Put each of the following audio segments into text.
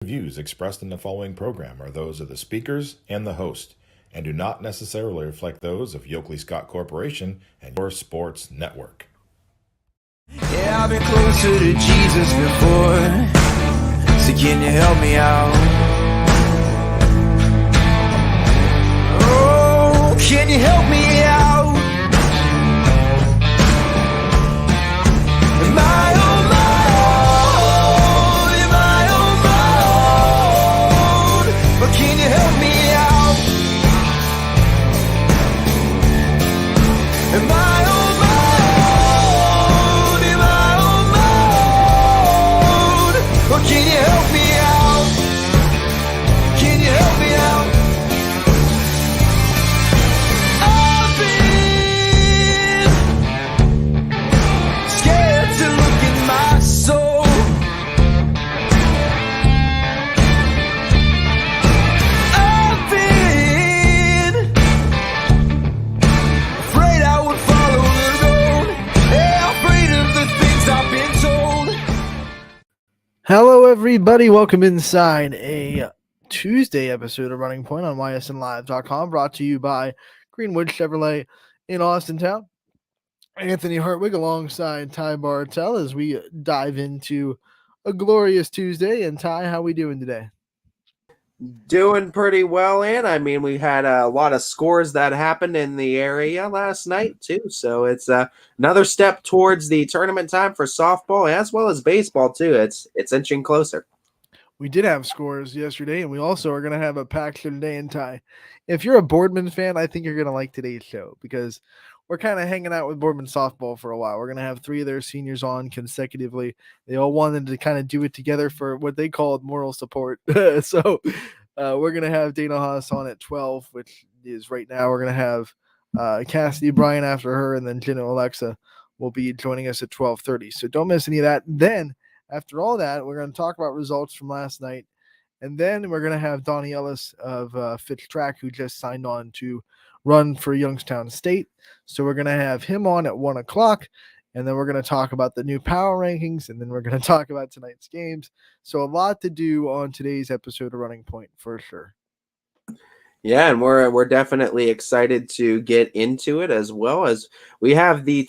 Views expressed in the following program are those of the speakers and the host, and do not necessarily reflect those of Yoakley Scott Corporation and your sports network. Yeah, I've been closer to Jesus before, so can you help me out? Oh, can you help me out? Am I on my own? Am I on my own? But can you help me out? Am I on my own? Am I on my own? Or can you help me out? Can you help me out? I've been scared to look in my soul. I've been afraid I would follow the road. Yeah, afraid of the things I've been told. Hello, everybody. Welcome inside a Tuesday episode of Running Point on ysnlive.com, brought to you by Greenwood Chevrolet in Austintown. Anthony Hartwig alongside Ty Bartell as we dive into a glorious Tuesday. And Ty, how we doing today? Doing pretty well, and I mean, we had a lot of scores that happened in the area last night too. So it's another step towards the tournament time for softball as well as baseball too. It's inching closer. We did have scores yesterday, and we also are going to have a packed show today. And Ty, if you're a Boardman fan, I think you're going to like today's show because we're kind of hanging out with Boardman softball for a while. We're going to have three of their seniors on consecutively. They all wanted to kind of do it together for what they called moral support. So we're going to have Dana Haas on at 12, which is right now. We're going to have Cassidy, Bryan after her, and then Jenna Alexa will be joining us at 12:30. So don't miss any of that. Then after all that, we're going to talk about results from last night. And then we're going to have Donnie Ellison of Fitch Track, who just signed on to run for Youngstown State. So we're going to have him on at 1 o'clock. And then we're going to talk about the new power rankings. And then we're going to talk about tonight's games. So a lot to do on today's episode of Running Point for sure. Yeah, and we're definitely excited to get into it as well as we have the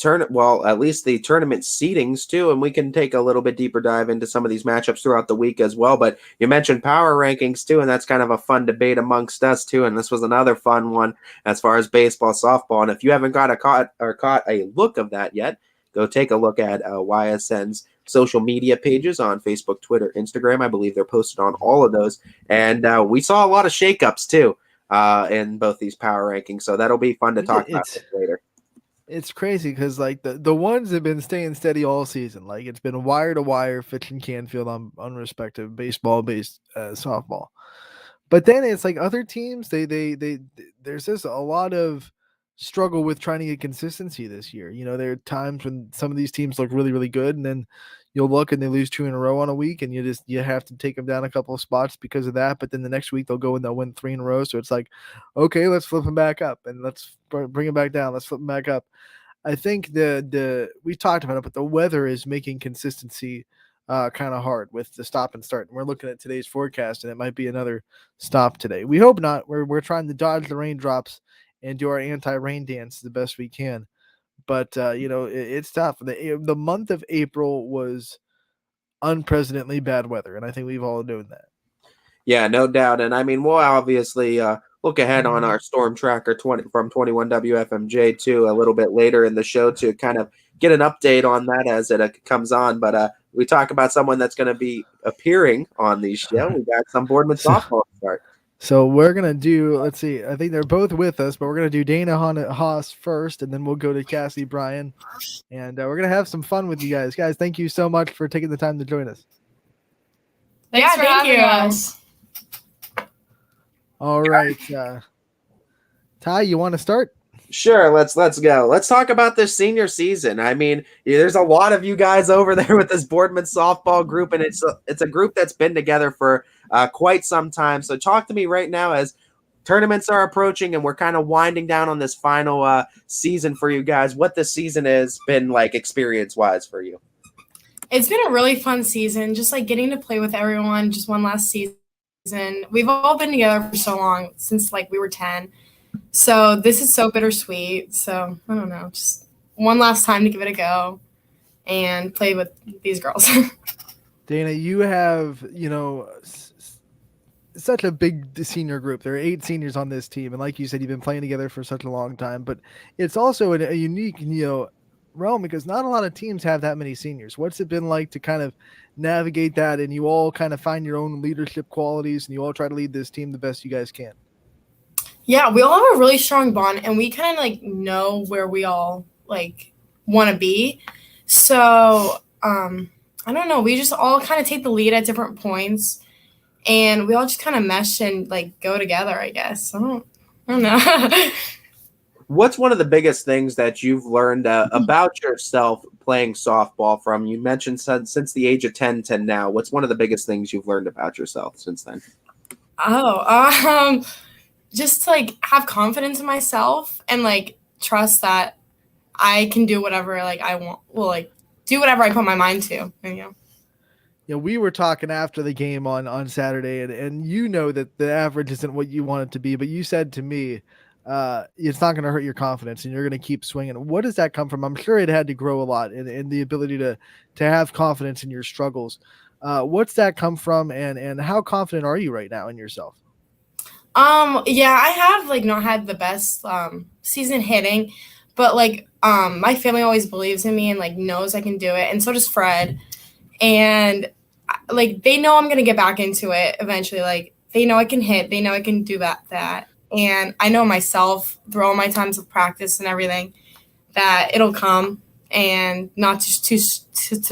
at least the tournament seedings too, and we can take a little bit deeper dive into some of these matchups throughout the week as well. But you mentioned power rankings too, and that's kind of a fun debate amongst us too. And this was another fun one as far as baseball, softball. And if you haven't caught a look of that yet, go take a look at YSN's social media pages on Facebook, Twitter, Instagram. I believe they're posted on all of those, and we saw a lot of shakeups too. In both these power rankings. So that'll be fun to talk about later. It's crazy because like the ones have been staying steady all season. Like it's been wire to wire, Fitch and Canfield on unrespective baseball based softball. But then it's like other teams, they there's just a lot of struggle with trying to get consistency this year. You know, there are times when some of these teams look really, really good, and then you'll look and they lose 2 in a row on a week, and you have to take them down a couple of spots because of that. But then the next week they'll go and they'll win 3 in a row. So it's like, okay, let's flip them back up and let's bring them back down. Let's flip them back up. I think we talked about it, but the weather is making consistency kind of hard with the stop and start. And we're looking at today's forecast, and it might be another stop today. We hope not. We're trying to dodge the raindrops and do our anti-rain dance the best we can. But, it's tough. The month of April was unprecedentedly bad weather, and I think we've all known that. Yeah, no doubt. And I mean, we'll obviously look ahead on our Storm Tracker from 21 WFMJ too a little bit later in the show to kind of get an update on that as it comes on. But we talk about someone that's going to be appearing on the show. We got some Boardman softball to start. So we're going to do, let's see, I think they're both with us, but we're going to do Dana Haas first, and then we'll go to Cassidy, Bryan, and we're going to have some fun with you guys. Guys, thank you so much for taking the time to join us. Thanks for having us. All right. Ty, you want to start? Sure, let's go. Let's talk about this senior season. I mean, there's a lot of you guys over there with this Boardman softball group, and it's a group that's been together for quite some time. So talk to me right now as tournaments are approaching and we're kind of winding down on this final season for you guys. What this season has been like experience-wise for you? It's been a really fun season, just like getting to play with everyone, just one last season. We've all been together for so long, since like we were 10. So this is so bittersweet. So I don't know, just one last time to give it a go and play with these girls. Dana, you have, such a big senior group. There are 8 seniors on this team. And like you said, you've been playing together for such a long time, but it's also a unique, realm because not a lot of teams have that many seniors. What's it been like to kind of navigate that and you all kind of find your own leadership qualities and you all try to lead this team the best you guys can? Yeah, we all have a really strong bond and we kind of like know where we all like want to be. So, I don't know. We just all kind of take the lead at different points and we all just kind of mesh and like go together, I guess. I don't know. What's one of the biggest things that you've learned about yourself playing softball from? You mentioned since the age of 10 to now. What's one of the biggest things you've learned about yourself since then? Just to, like, have confidence in myself and like trust that I can do whatever like I want. Well, like do whatever I put my mind to. Yeah, we were talking after the game on Saturday, and you know that the average isn't what you want it to be, but you said to me, it's not going to hurt your confidence and you're going to keep swinging. What does that come from? I'm sure it had to grow a lot in the ability to have confidence in your struggles. What's that come from and how confident are you right now in yourself? Yeah, I have like not had the best season hitting, but like my family always believes in me and like knows I can do it, and so does Fred. And like they know I'm gonna get back into it eventually. Like they know I can hit, they know I can do that. And I know myself through all my times of practice and everything that it'll come, and not just to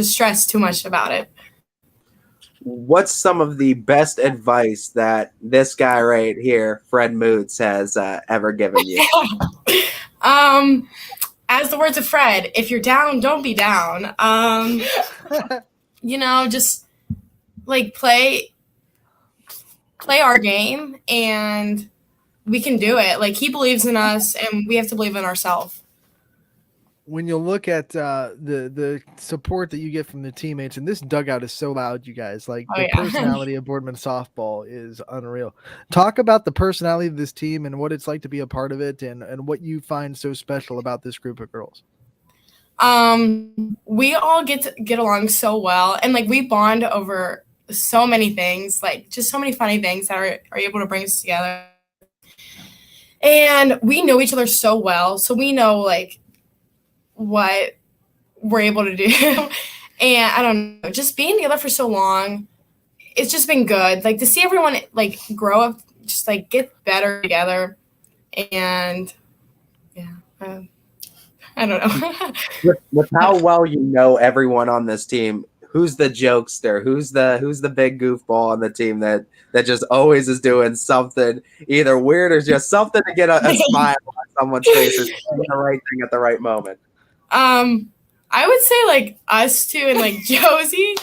stress too much about it. What's some of the best advice that this guy right here, Fred Moots, has ever given you? As the words of Fred, if you're down, don't be down. Just like play our game and we can do it. Like he believes in us and we have to believe in ourselves. When you look at the support that you get from the teammates, and this dugout is so loud, you guys, like the personality of Boardman softball is unreal. Talk about the personality of this team and what it's like to be a part of it and what you find so special about this group of girls. We all get along so well, and like we bond over so many things, like just so many funny things that are able to bring us together. And we know each other so well, so we know like what we're able to do. And I don't know, just being together for so long, it's just been good. Like to see everyone like grow up, just like get better together. And yeah, I don't know. with how well you know everyone on this team, who's the jokester? Who's the big goofball on the team that just always is doing something either weird or just something to get a smile on someone's face or doing the right thing at the right moment? I would say like us two and like Josie.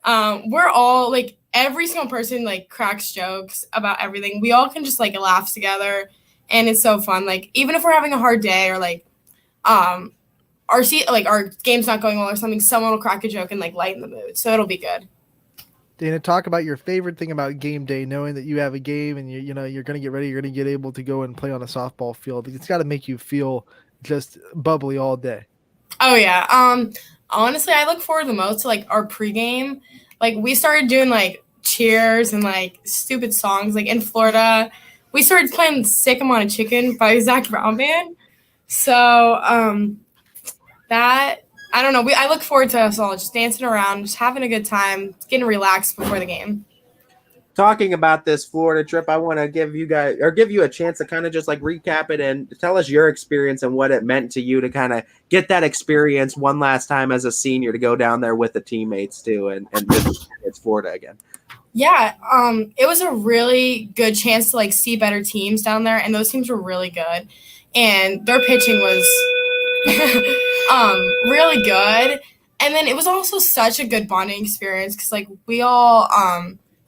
We're all like every single person like cracks jokes about everything. We all can just like laugh together, and it's so fun. Like even if we're having a hard day or like our game's not going well or something, someone will crack a joke and like lighten the mood. So it'll be good. Dana, talk about your favorite thing about game day, knowing that you have a game and you're going to get ready, you're going to get able to go and play on a softball field. It's got to make you feel just bubbly all day. Oh yeah. Honestly, I look forward the most to like our pregame. Like we started doing like cheers and like stupid songs. Like in Florida, we started playing "Sick I'm on a Chicken" by Zach Brown Band. So that I don't know. I look forward to us all just dancing around, just having a good time, getting relaxed before the game. Talking about this Florida trip, I want to give you a chance to kind of just like recap it and tell us your experience and what it meant to you to kind of get that experience one last time as a senior to go down there with the teammates too and it's Florida again. Yeah, it was a really good chance to like see better teams down there, and those teams were really good, and their pitching was really good. And then it was also such a good bonding experience because like we all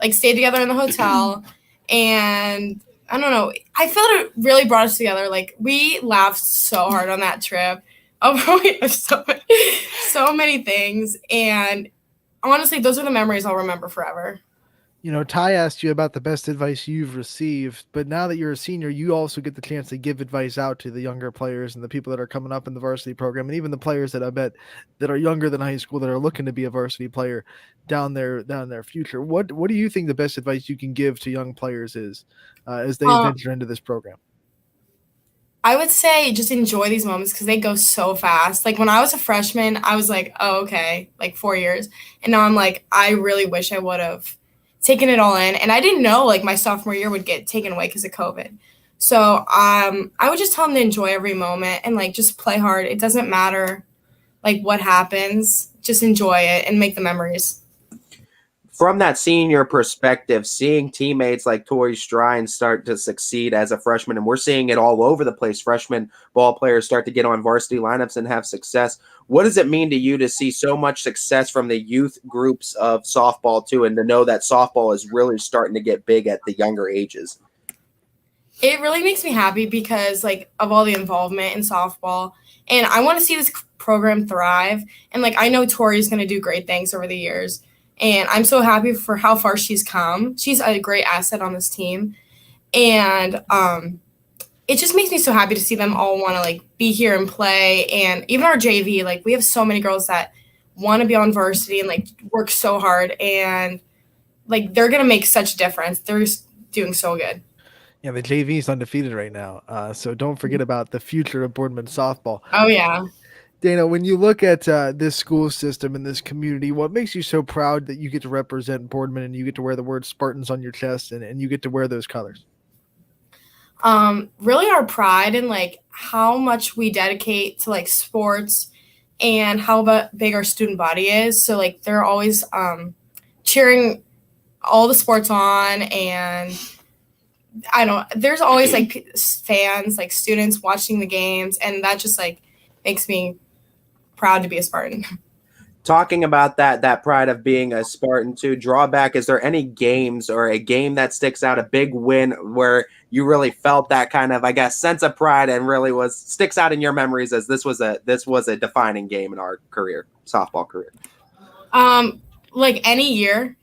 like stayed together in the hotel, and I don't know, I felt it really brought us together. Like we laughed so hard on that trip. Oh, we have so many things, and honestly, those are the memories I'll remember forever. Ty asked you about the best advice you've received, but now that you're a senior, you also get the chance to give advice out to the younger players and the people that are coming up in the varsity program, and even the players that I bet that are younger than high school that are looking to be a varsity player down their future. What do you think the best advice you can give to young players is as they venture into this program? I would say just enjoy these moments because they go so fast. Like when I was a freshman, I was like, oh, okay, like 4 years. And now I'm like, I really wish I would have taken it all in. And I didn't know like my sophomore year would get taken away because of COVID. So I would just tell them to enjoy every moment and like just play hard. It doesn't matter like what happens. Just enjoy it and make the memories. From that senior perspective, seeing teammates like Tori Strine start to succeed as a freshman, and we're seeing it all over the place, freshman ball players start to get on varsity lineups and have success. What does it mean to you to see so much success from the youth groups of softball too, and to know that softball is really starting to get big at the younger ages? It really makes me happy because like of all the involvement in softball, and I want to see this program thrive. And like I know Tori's going to do great things over the years. And I'm so happy for how far she's come. She's a great asset on this team. And it just makes me so happy to see them all want to, like, be here and play. And even our JV, like, we have so many girls that want to be on varsity and, like, work so hard. And, like, they're going to make such a difference. They're just doing so good. Yeah, the JV is undefeated right now. So don't forget about the future of Boardman softball. Oh, yeah. Dana, when you look at this school system and this community, what makes you so proud that you get to represent Boardman and you get to wear the word Spartans on your chest and you get to wear those colors? Really our pride and like how much we dedicate to like sports and how big our student body is. So like they're always cheering all the sports on, and there's always like fans, like students watching the games, and that just like makes me proud to be a Spartan. Talking about that pride of being a Spartan too, drawback, is there any games or a game that sticks out, a big win where you really felt that kind of, I guess, sense of pride and really sticks out in your memories as this was a defining game in our career, softball career? Like any year.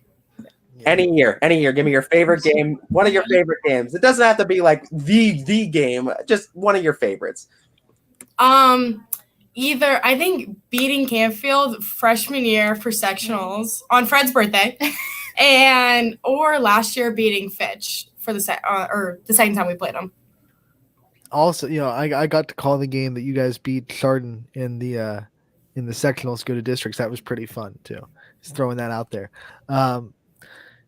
Any year. Give me your favorite game, one of your favorite games. It doesn't have to be like the game, just one of your favorites. Either I think beating Canfield freshman year for sectionals on Fred's birthday, or last year beating Fitch for the second time we played them. Also, I got to call the game that you guys beat Chardon in the sectionals go to districts. That was pretty fun too. Just throwing that out there.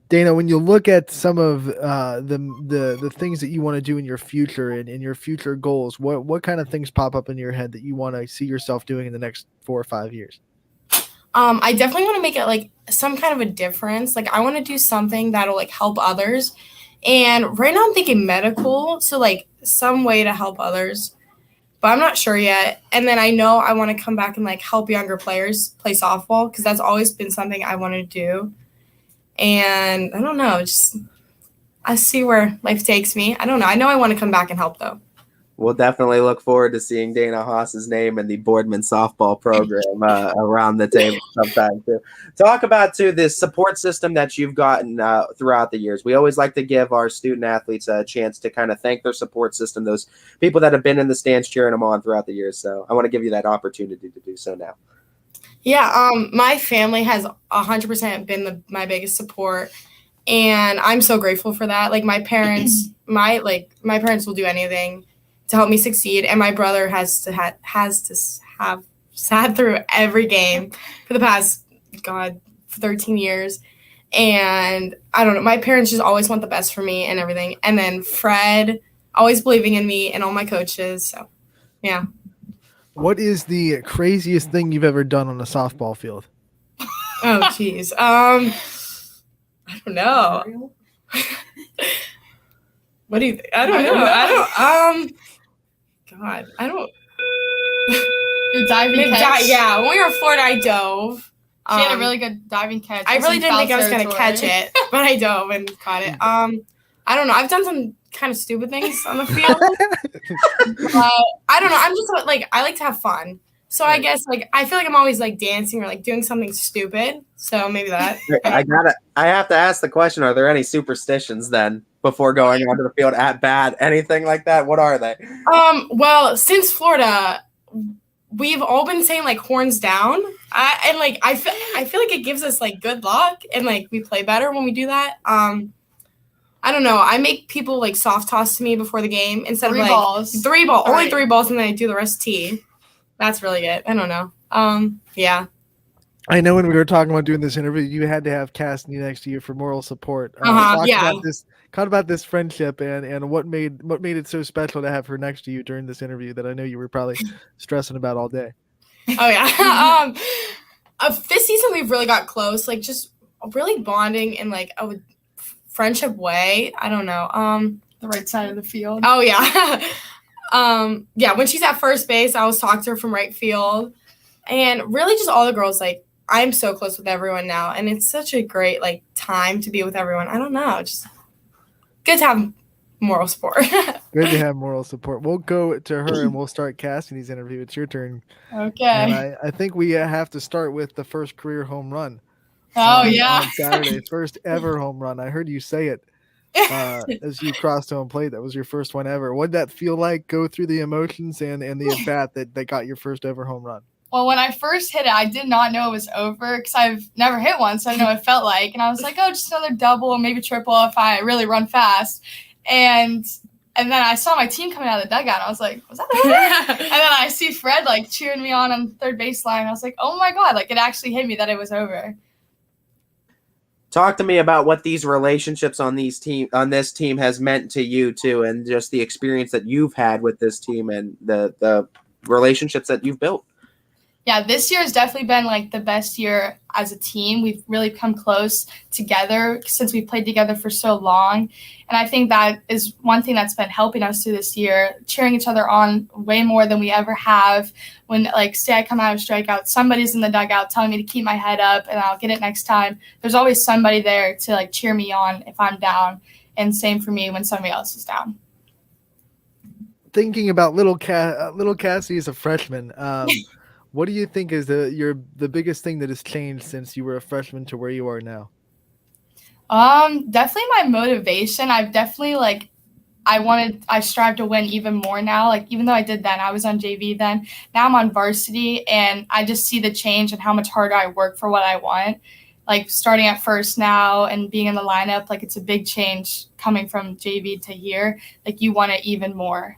Dana, when you look at some of the things that you want to do in your future and in your future goals, what kind of things pop up in your head that you want to see yourself doing in the next 4 or 5 years? I definitely want to make it like some kind of a difference. Like I want to do something that'll like help others. And right now I'm thinking medical, so like some way to help others, but I'm not sure yet. And then I know I want to come back and like help younger players play softball because that's always been something I want to do. And I don't know, just I see where life takes me. I don't know. I know I want to come back and help though. We'll definitely look forward to seeing Dana Haas's name in the Boardman softball program around the table sometime too. Talk about too this support system that you've gotten throughout the years. We always like to give our student athletes a chance to kind of thank their support system, those people that have been in the stands cheering them on throughout the years. So I want to give you that opportunity to do so now. Yeah, my family has 100% been my biggest support, and I'm so grateful for that. Like my parents, my parents will do anything to help me succeed, and my brother has to have sat through every game for the past 13 years, and I don't know. My parents just always want the best for me and everything, and then Fred always believing in me and all my coaches. So, yeah. What is the craziest thing you've ever done on a softball field? Oh, geez. I don't know. What do you think? I don't know. God, I don't. Your diving catch? Yeah, when we were in Florida, I dove. She had a really good diving catch. I really didn't think I was going to catch it, but I dove and caught it. I don't know. I've done some kind of stupid things on the field. I don't know. I'm just like, I like to have fun. So I guess like I feel like I'm always like dancing or like doing something stupid. So maybe that. I have to ask the question, are there any superstitions then before going onto the field at bat? Anything like that? What are they? Well, since Florida, we've all been saying like horns down. I feel like it gives us like good luck and like we play better when we do that. I don't know. I make people like soft toss to me before the game instead of like three balls, only 3 balls, and then I do the rest tee. That's really it. I don't know. Yeah. I know when we were talking about doing this interview, you had to have Cassidy next to you for moral support. Yeah. Talk about this friendship and what made it so special to have her next to you during this interview that I know you were probably stressing about all day. Oh yeah. This season we've really got close, like just really bonding in like a friendship way. I don't know. The right side of the field. Oh yeah. Yeah, when she's at first base, I was talking to her from right field. And really just all the girls, like, I'm so close with everyone now. And it's such a great, like, time to be with everyone. I don't know. Just good to have moral support. Good to have moral support. We'll go to her and we'll start Cassidy's interview. It's your turn. Okay. And I think we have to start with the first career home run. Oh, yeah. On Saturday. First ever home run. I heard you say it. As you crossed home plate, that was your first one ever. What did that feel like? Go through the emotions and the at bat that got your first ever home run. Well, when I first hit it, I did not know it was over because I've never hit one, so I didn't know what it felt like. And I was like, oh, just another double, maybe triple if I really run fast. And then I saw my team coming out of the dugout, and I was like, was that over? And then I see Fred like cheering me on the third baseline. I was like, oh my God, like it actually hit me that it was over. Talk to me about what these relationships on this team has meant to you too, and just the experience that you've had with this team and the relationships that you've built. Yeah, this year has definitely been like the best year as a team. We've really come close together since we played together for so long. And I think that is one thing that's been helping us through this year, cheering each other on way more than we ever have. When, like, say I come out of strikeout, somebody's in the dugout telling me to keep my head up and I'll get it next time. There's always somebody there to, like, cheer me on if I'm down. And same for me when somebody else is down. Thinking about little Cassie as a freshman, what do you think is the biggest thing that has changed since you were a freshman to where you are now? Definitely my motivation. I've definitely I strive to win even more now. Like, even though I did then, I was on JV then. Now I'm on varsity, and I just see the change and how much harder I work for what I want. Like, starting at first now and being in the lineup, like, it's a big change coming from JV to here. Like, you want it even more.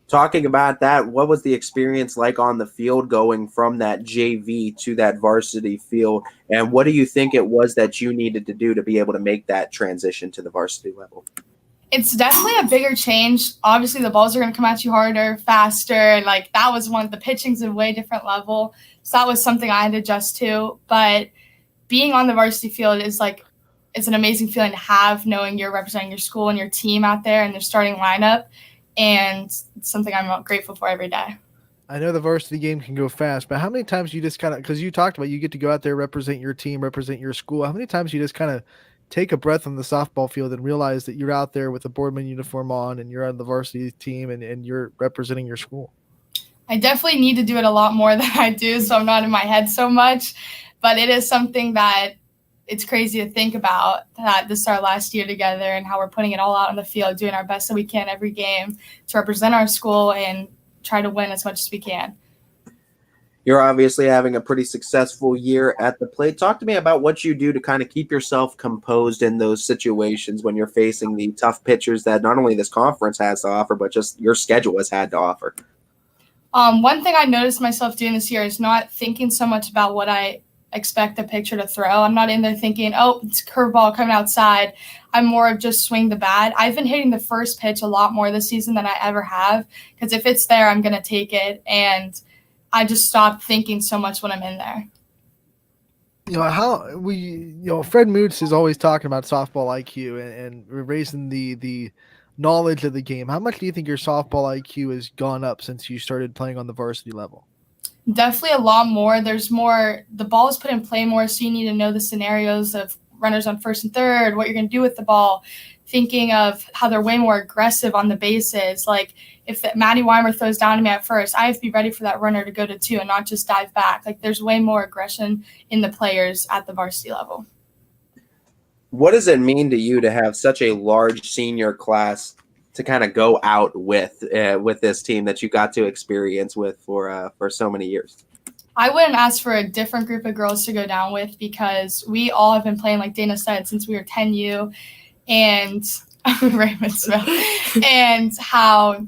Talking about that, what was the experience like on the field going from that JV to that varsity field? And what do you think it was that you needed to do to be able to make that transition to the varsity level? It's definitely a bigger change. Obviously, the balls are going to come at you harder, faster. And, like, that was the pitching's a way different level. So that was something I had to adjust to. But being on the varsity field is, like, it's an amazing feeling to have, knowing you're representing your school and your team out there in their starting lineup. And it's something I'm grateful for every day. I know the varsity game can go fast, but how many times you just kind of, because you talked about you get to go out there, represent your team, represent your school. How many times you just kind of take a breath on the softball field and realize that you're out there with a Boardman uniform on and you're on the varsity team and you're representing your school? I definitely need to do it a lot more than I do, so I'm not in my head so much. But it is something that it's crazy to think about, that this is our last year together and how we're putting it all out on the field, doing our best that we can every game to represent our school and try to win as much as we can. You're obviously having a pretty successful year at the plate. Talk to me about what you do to kind of keep yourself composed in those situations when you're facing the tough pitchers that not only this conference has to offer, but just your schedule has had to offer. One thing I noticed myself doing this year is not thinking so much about what I expect the pitcher to throw. I'm not in there thinking, oh, it's a curveball coming outside. I'm more of just swing the bat. I've been hitting the first pitch a lot more this season than I ever have, because if it's there, I'm going to take it. And I just stopped thinking so much when I'm in there. Fred Moots is always talking about softball IQ and raising the knowledge of the game. How much do you think your softball IQ has gone up since you started playing on the varsity level? Definitely a lot more. There's more, the ball is put in play more, so you need to know the scenarios of runners on first and third, what you're going to do with the ball, thinking of how they're way more aggressive on the bases. Like if Maddie Weimer throws down to me at first, I have to be ready for that runner to go to 2 and not just dive back. Like there's way more aggression in the players at the varsity level. What does it mean to you to have such a large senior class to kind of go out with this team that you got to experience with for so many years? I wouldn't ask for a different group of girls to go down with because we all have been playing, like Dana said, since we were 10U, and and how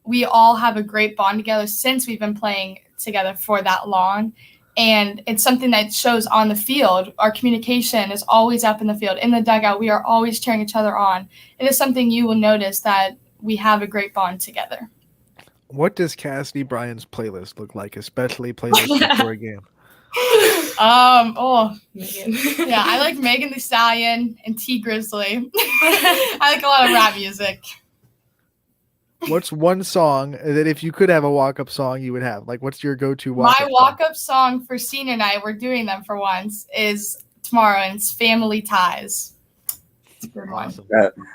we all have a great bond together since we've been playing together for that long. And it's something that shows on the field. Our communication is always up in the field. In the dugout, we are always cheering each other on. It is something you will notice that we have a great bond together. What does Cassidy Bryan's playlist look like, especially playlist before a game? Megan. Yeah, I like Megan Thee Stallion and T Grizzly. I like a lot of rap music. What's one song that if you could have a walk-up song you would have? Like, what's your go-to walk-up My walk-up song for senior night, we're doing them for once, is tomorrow, and it's Family Ties. It's a good one. Awesome.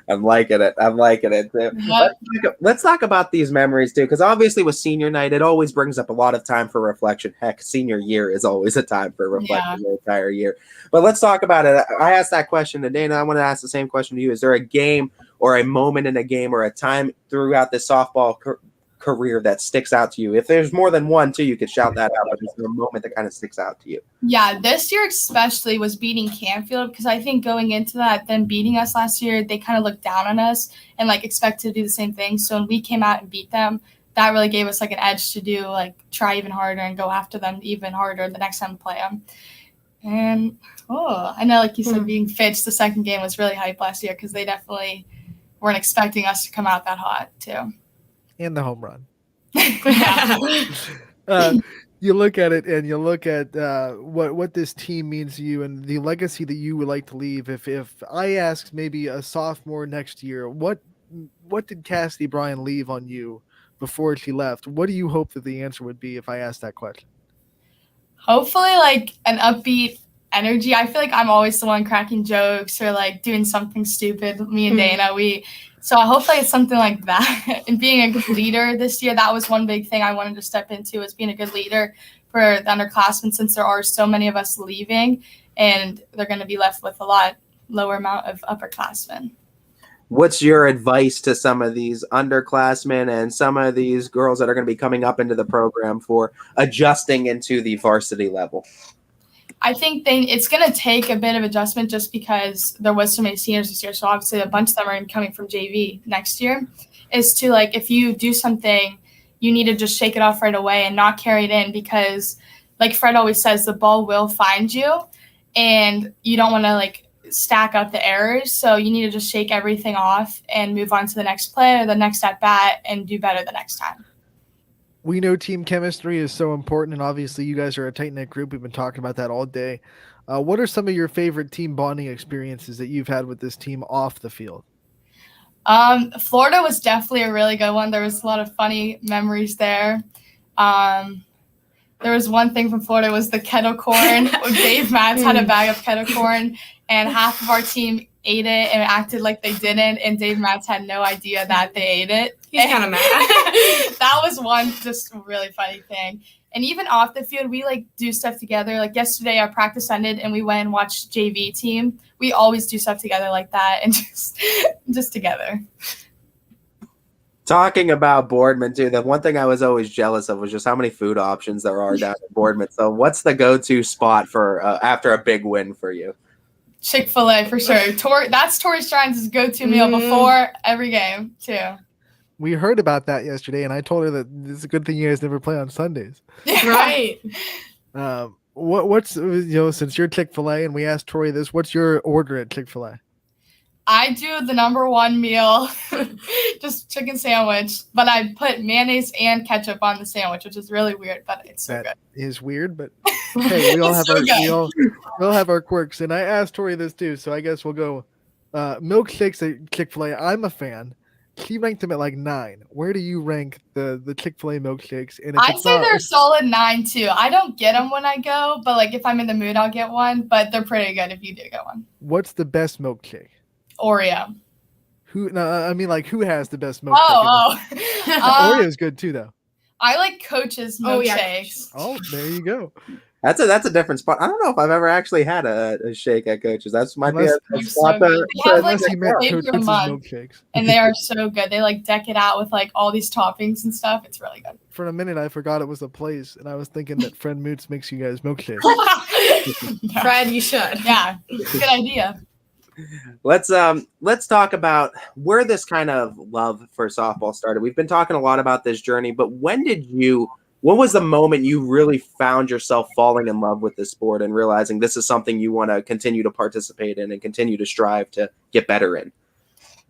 I'm liking it too. Yep. Let's talk about these memories too, because obviously with senior night, it always brings up a lot of time for reflection. Heck, senior year is always a time for reflection the entire year. But let's talk about it. I asked that question to Dana. I want to ask the same question to you. Is there a game or a moment in a game or a time throughout the softball career that sticks out to you? If there's more than one too, you could shout that out, but is there a moment that kind of sticks out to you? Yeah, this year especially was beating Canfield, because I think going into that, them beating us last year, they kind of looked down on us and like expected to do the same thing. So when we came out and beat them, that really gave us like an edge to do, like try even harder and go after them even harder the next time we play them. And I know, like you said, being Fitch the second game was really hype last year because they definitely weren't expecting us to come out that hot too. And the home run. Yeah. You look at it and you look at what this team means to you and the legacy that you would like to leave. If I asked maybe a sophomore next year, what did Cassidy Bryan leave on you before she left? What do you hope that the answer would be if I asked that question? Hopefully like an upbeat energy. I feel like I'm always the one cracking jokes or like doing something stupid. Me and Dana, so hopefully it's something like that. And being a good leader this year, that was one big thing I wanted to step into, was being a good leader for the underclassmen, since there are so many of us leaving and they're going to be left with a lot lower amount of upperclassmen. What's your advice to some of these underclassmen and some of these girls that are going to be coming up into the program for adjusting into the varsity level? I think it's going to take a bit of adjustment just because there was so many seniors this year. So obviously a bunch of them are coming from JV next year. Is to like, if you do something, you need to just shake it off right away and not carry it in, because like Fred always says, the ball will find you and you don't want to like stack up the errors. So you need to just shake everything off and move on to the next play or the next at bat and do better the next time. We know team chemistry is so important, and obviously you guys are a tight-knit group. We've been talking about that all day. What are some of your favorite team bonding experiences that you've had with this team off the field? Florida was definitely a really good one. There was a lot of funny memories there. There was one thing from Florida, was the kettle corn. Dave Matz had a bag of kettle corn, and half of our team ate it and acted like they didn't, and Dave Matz had no idea that they ate it. He's kind of mad. That was one just really funny thing. And even off the field, we like do stuff together. Like yesterday, our practice ended and we went and watched JV team. We always do stuff together like that and just together. Talking about Boardman too, the one thing I was always jealous of was just how many food options there are down at Boardman. So what's the go-to spot for after a big win for you? Chick-fil-A for sure. That's Tori Strine's go-to meal before every game too. We heard about that yesterday, and I told her that it's a good thing you guys never play on Sundays. Right. What's since you're Chick-fil-A and we asked Tori this, what's your order at Chick-fil-A? I do the number one meal, just chicken sandwich, but I put mayonnaise and ketchup on the sandwich, which is really weird, but it's so good. That is weird, but hey, we all have we all have our quirks. And I asked Tori this too, so I guess we'll go milkshakes at Chick-fil-A. I'm a fan. She ranked them at like 9. Where do you rank the Chick-fil-A milkshakes? And if I'd it's say not, they're solid 9 too. I don't get them when I go, but like if I'm in the mood, I'll get one. But they're pretty good if you do get one. what's the best milkshake? Oreo. Who? No, I mean like who has the best milkshake? Oh. Oreo's good too, though. I like Coach's Oh, yeah. milkshakes. Oh, there you go. That's a different spot. I don't know if I've ever actually had a shake at Coach's. That's might be a They're spot so good. They have like Unless you met flavor Coach a Fitz's month, milkshakes. and they are so good. They like deck it out with like all these toppings and stuff. It's really good. For a minute, I forgot it was a place, and I was thinking that Fred Moots makes you guys milkshakes. Yeah. Fred, you should. Yeah, good idea. Let's talk about where this kind of love for softball started. We've been talking a lot about this journey, but when was the moment you really found yourself falling in love with this sport and realizing this is something you want to continue to participate in and continue to strive to get better in?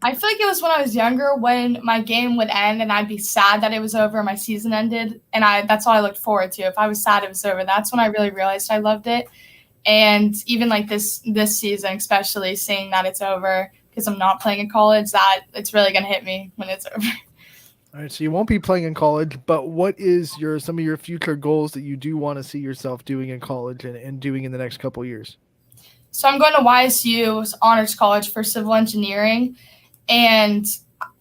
I feel like it was when I was younger, when my game would end and I'd be sad that it was over, my season ended, and that's all I looked forward to. If I was sad it was over, that's when I really realized I loved it. And even like this season, especially seeing that it's over because I'm not playing in college, that it's really going to hit me when it's over. All right, so you won't be playing in college, but what is some of your future goals that you do want to see yourself doing in college and doing in the next couple of years? So I'm going to YSU Honors College for civil engineering, and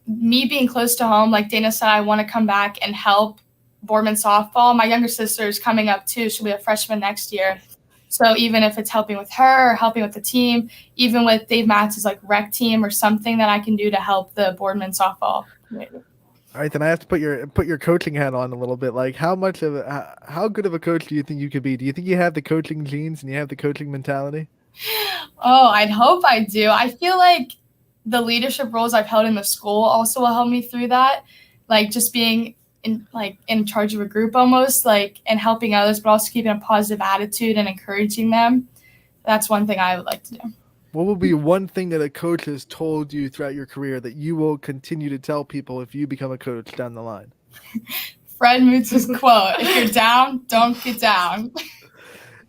me being close to home, like Dana said, I want to come back and help Boardman softball. My younger sister is coming up too. She'll be a freshman next year. So even if it's helping with her or helping with the team, even with Dave Matz's like rec team or something that I can do to help the Boardman softball community. All right, then I have to put your coaching hat on a little bit. Like, how good of a coach do you think you could be? Do you think you have the coaching genes and you have the coaching mentality? Oh, I'd hope I do. I feel like the leadership roles I've held in the school also will help me through that. Like just being in charge of a group almost, like, and helping others, but also keeping a positive attitude and encouraging them. That's one thing I would like to do. What will be one thing that a coach has told you throughout your career that you will continue to tell people if you become a coach down the line? Fred Moots' quote, if you're down, don't get down.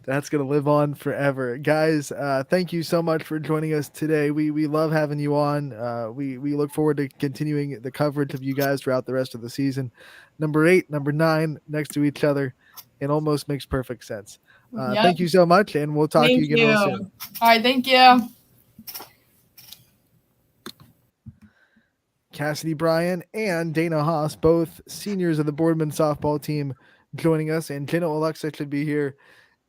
That's going to live on forever. Guys, thank you so much for joining us today. We love having you on. We look forward to continuing the coverage of you guys throughout the rest of the season. Number 8, number 9 next to each other. It almost makes perfect sense. Yep. Thank you so much, and we'll talk to you again real soon. All right, thank you. Cassidy Bryan and Dana Haas, both seniors of the Boardman softball team, joining us, and Jenna Alexa should be here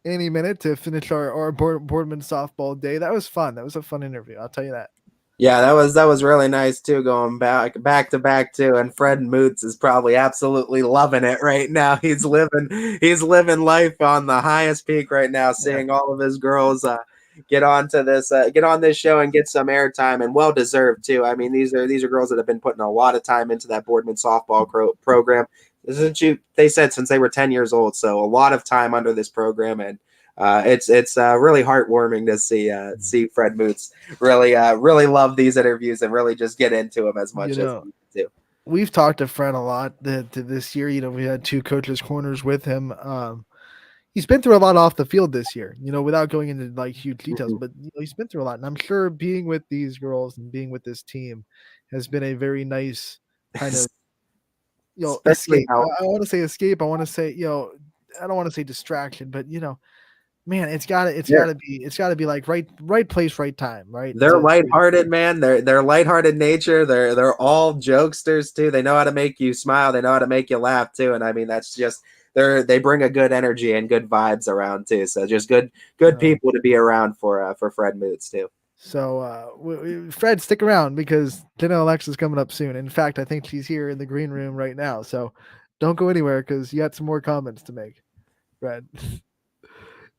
any minute to finish our Boardman softball day. That was fun. That was a fun interview. I'll tell you that. Yeah, that was really nice too, going back to back too. And Fred Moots is probably absolutely loving it right now. He's living life on the highest peak right now, seeing all of his girls get on this show and get some airtime, and well deserved too. I mean, these are girls that have been putting a lot of time into that Boardman softball program. They said since they were 10 years old, so a lot of time under this program, and it's really heartwarming to see Fred Moots really love these interviews and really just get into them as much as he do. We've talked to Fred a lot this year. We had 2 coaches corners with him. He's been through a lot off the field this year, without going into like huge details, but he's been through a lot. And I'm sure being with these girls and being with this team has been a very nice kind of, escape. I want to say escape. I want to say, I don't want to say distraction, but man, it's gotta be like right place, right time, right? They're lighthearted, man. They're lighthearted nature. They're all jokesters too. They know how to make you smile. They know how to make you laugh too. And I mean, that's just they bring a good energy and good vibes around too. So just good people to be around for Fred Moots too. So Fred, stick around because Jenna Alexa's coming up soon. In fact, I think she's here in the green room right now. So don't go anywhere because you got some more comments to make, Fred.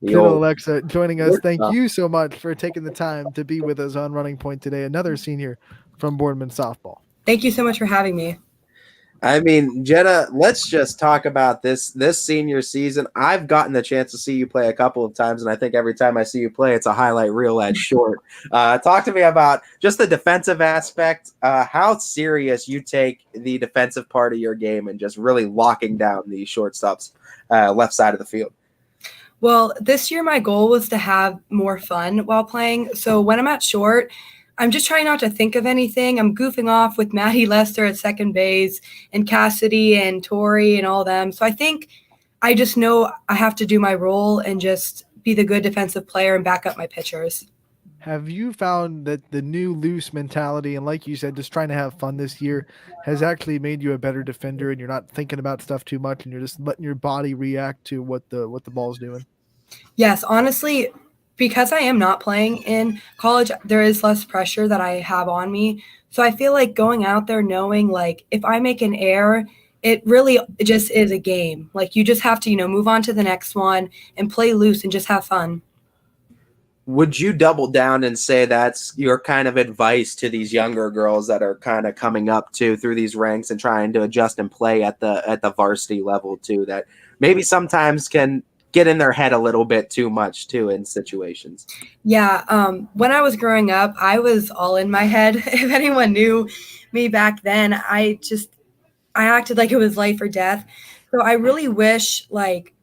Jenna Alexa joining us. Thank you so much for taking the time to be with us on Running Point today. Another senior from Boardman softball. Thank you so much for having me. I mean, Jenna, let's just talk about this senior season. I've gotten the chance to see you play a couple of times, and I think every time I see you play, it's a highlight reel at short. Talk to me about just the defensive aspect, how serious you take the defensive part of your game and just really locking down the shortstops left side of the field. Well, this year my goal was to have more fun while playing. So when I'm at short, I'm just trying not to think of anything. I'm goofing off with Maddie Lester at second base and Cassidy and Tori and all them. So I think I just know I have to do my role and just be the good defensive player and back up my pitchers. Have you found that the new loose mentality and, like you said, just trying to have fun this year has actually made you a better defender, and you're not thinking about stuff too much and you're just letting your body react to what the ball's doing? Yes, honestly, because I am not playing in college, there is less pressure that I have on me. So I feel like going out there knowing, like, if I make an error, it just is a game. Like, you just have to, move on to the next one and play loose and just have fun. Would you double down and say that's your kind of advice to these younger girls that are kind of coming up too through these ranks and trying to adjust and play at the varsity level too, that maybe sometimes can get in their head a little bit too much too in situations? Yeah, when I was growing up, I was all in my head. If anyone knew me back then, I acted like it was life or death. So I really wish, like,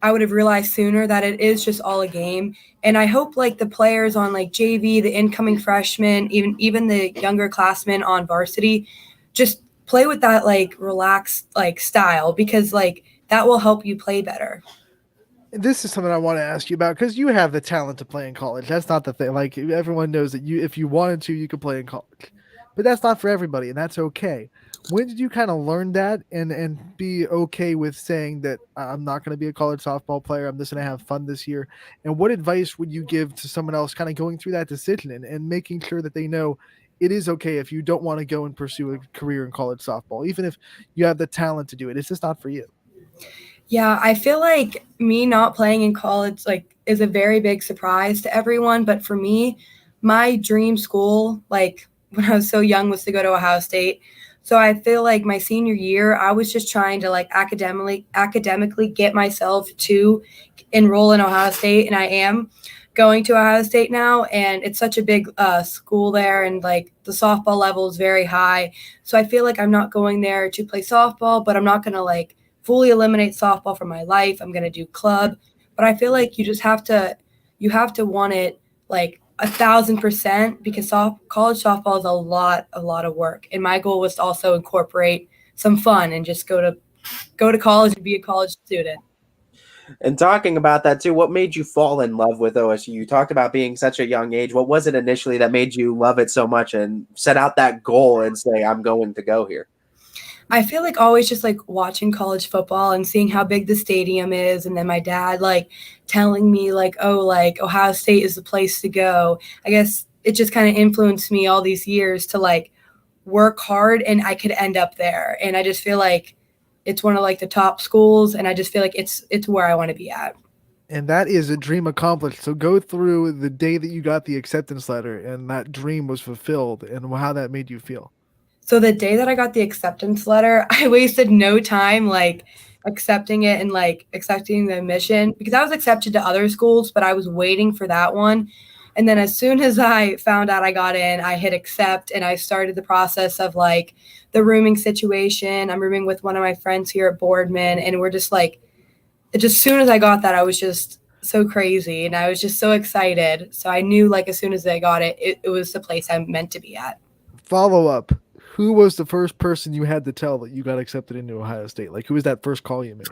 I would have realized sooner that it is just all a game. And I hope, like, the players on, like, JV, the incoming freshmen, even the younger classmen on varsity, just play with that, like, relaxed, like, style, because, like, that will help you play better. This is something I want to ask you about, because you have the talent to play in college. That's not the thing. Like, everyone knows that if you wanted to, you could play in college. But that's not for everybody, and that's okay. When did you kind of learn that and be okay with saying that I'm not going to be a college softball player, I'm just going to have fun this year? And what advice would you give to someone else kind of going through that decision and making sure that they know it is okay if you don't want to go and pursue a career in college softball, even if you have the talent to do it? It's just not for you. Yeah, I feel like me not playing in college, like, is a very big surprise to everyone. But for me, my dream school, like, when I was so young, was to go to Ohio State. So I feel like my senior year, I was just trying to, like, academically get myself to enroll in Ohio State, and I am going to Ohio State now, and it's such a big school there, and, like, the softball level is very high. So I feel like I'm not going there to play softball, but I'm not going to, like, fully eliminate softball from my life. I'm going to do club, but I feel like you have to want it, like, 1,000%, because college softball is a lot of work. And my goal was to also incorporate some fun and just go to college and be a college student. And talking about that too, what made you fall in love with OSU? You talked about being such a young age. What was it initially that made you love it so much and set out that goal and say, I'm going to go here? I feel like always just, like, watching college football and seeing how big the stadium is, and then my dad, like, telling me, like, oh, like, Ohio State is the place to go. I guess it just kind of influenced me all these years to, like, work hard and I could end up there. And I just feel like it's one of, like, the top schools, and I just feel like it's where I want to be at. And that is a dream accomplished. So go through the day that you got the acceptance letter and that dream was fulfilled and how that made you feel. So the day that I got the acceptance letter, I wasted no time, like, accepting it and, like, accepting the admission, because I was accepted to other schools, but I was waiting for that one. And then as soon as I found out I got in, I hit accept, and I started the process of, like, the rooming situation. I'm rooming with one of my friends here at Boardman, and we're just, like, as soon as I got that, I was just so crazy, and I was just so excited. So I knew, like, as soon as I got it, it was the place I'm meant to be at. Follow up. Who was the first person you had to tell that you got accepted into Ohio State? Like, who was that first call you made?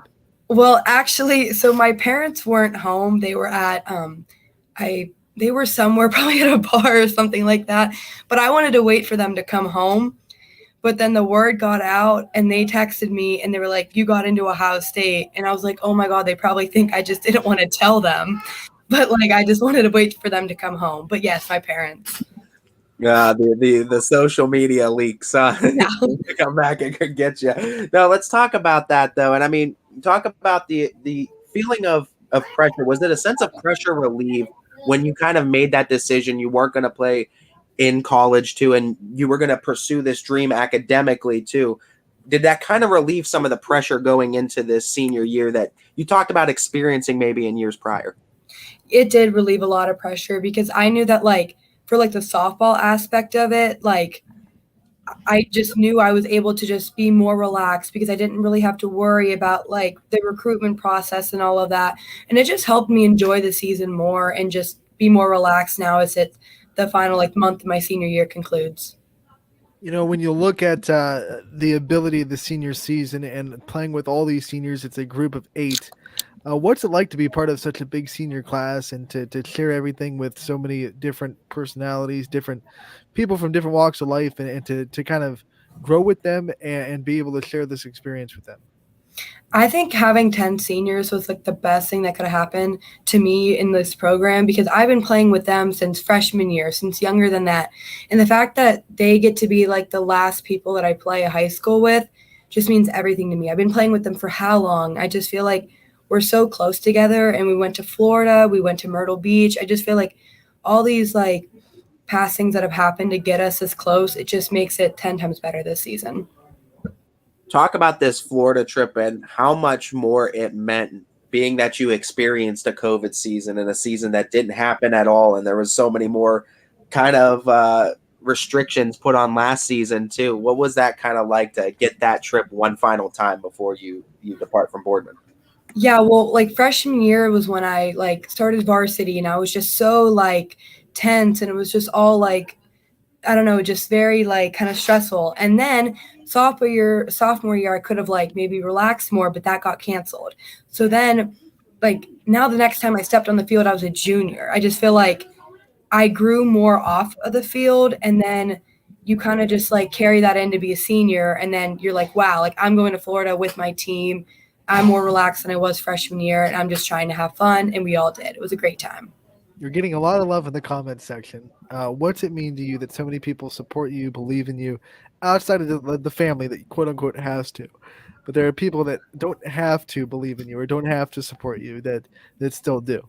Well, actually, so my parents weren't home. They were at they were somewhere, probably at a bar or something like that. But I wanted to wait for them to come home. But then the word got out, and they texted me, and they were like, "You got into Ohio State." And I was like, "Oh my God, they probably think I just didn't want to tell them." But, like, I just wanted to wait for them to come home. But yes, my parents. The social media leaks come back and could get you. No, let's talk about that though. And I mean, talk about the feeling of pressure. Was it a sense of pressure relief when you kind of made that decision you weren't going to play in college too, and you were going to pursue this dream academically too? Did that kind of relieve some of the pressure going into this senior year that you talked about experiencing maybe in years prior? It did relieve a lot of pressure, because I knew that, like, for, like, the softball aspect of it, like, I just knew I was able to just be more relaxed, because I didn't really have to worry about, like, the recruitment process and all of that. And it just helped me enjoy the season more and just be more relaxed now as it the final like month of my senior year concludes. You know, when you look at the ability of the senior season and playing with all these seniors, it's a group of 8. What's it like to be part of such a big senior class and to share everything with so many different personalities, different people from different walks of life, and to kind of grow with them and be able to share this experience with them? I think having 10 seniors was like the best thing that could have happened to me in this program because I've been playing with them since freshman year, since younger than that. And the fact that they get to be like the last people that I play high school with just means everything to me. I've been playing with them for how long? I just feel like we're so close together, and we went to Florida, we went to Myrtle Beach. I just feel like all these like passings that have happened to get us this close, it just makes it 10 times better this season. Talk about this Florida trip and how much more it meant, being that you experienced a COVID season and a season that didn't happen at all, and there was so many more kind of restrictions put on last season too. What was that kind of like to get that trip one final time before you depart from Boardman? Yeah, well, like freshman year was when I like started varsity, and I was just so like tense, and it was just all like, I don't know, just very like kind of stressful. And then sophomore year, I could have like maybe relaxed more, but that got canceled. So then like now the next time I stepped on the field, I was a junior. I just feel like I grew more off of the field, and then you kind of just like carry that in to be a senior. And then you're like, wow, like I'm going to Florida with my team. I'm more relaxed than I was freshman year, and I'm just trying to have fun. And we all did. It was a great time. You're getting a lot of love in the comments section. What's it mean to you that so many people support you, believe in you, outside of the family that quote unquote has to? But there are people that don't have to believe in you or don't have to support you that still do.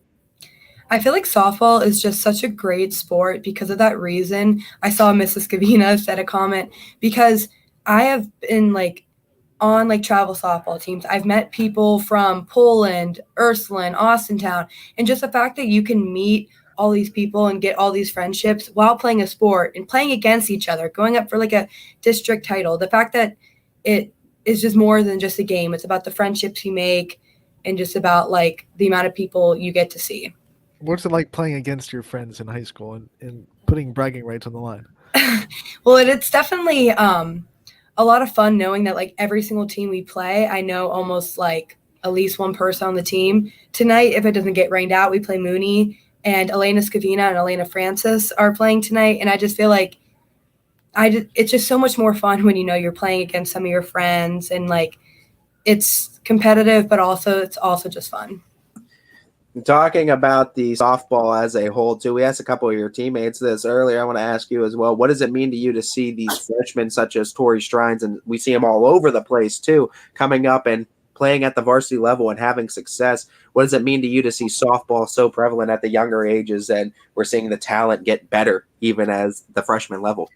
I feel like softball is just such a great sport because of that reason. I saw Mrs. Cavina said a comment because I have been like on like travel softball teams. I've met people from Poland, Ursuline, Austintown, and just the fact that you can meet all these people and get all these friendships while playing a sport and playing against each other, going up for like a district title. The fact that it is just more than just a game. It's about the friendships you make and just about like the amount of people you get to see. What's it like playing against your friends in high school and putting bragging rights on the line? Well, it's definitely a lot of fun knowing that like every single team we play, I know almost like at least one person on the team. Tonight, if it doesn't get rained out, we play Mooney, and Elena Scavina and Elena Francis are playing tonight. And I just feel like it's just so much more fun when you know you're playing against some of your friends, and like it's competitive, but it's also just fun. Talking about the softball as a whole, too, we asked a couple of your teammates this earlier. I want to ask you as well. What does it mean to you to see these freshmen such as Tori Strines, and we see them all over the place, too, coming up and playing at the varsity level and having success? What does it mean to you to see softball so prevalent at the younger ages, and we're seeing the talent get better even as the freshman level?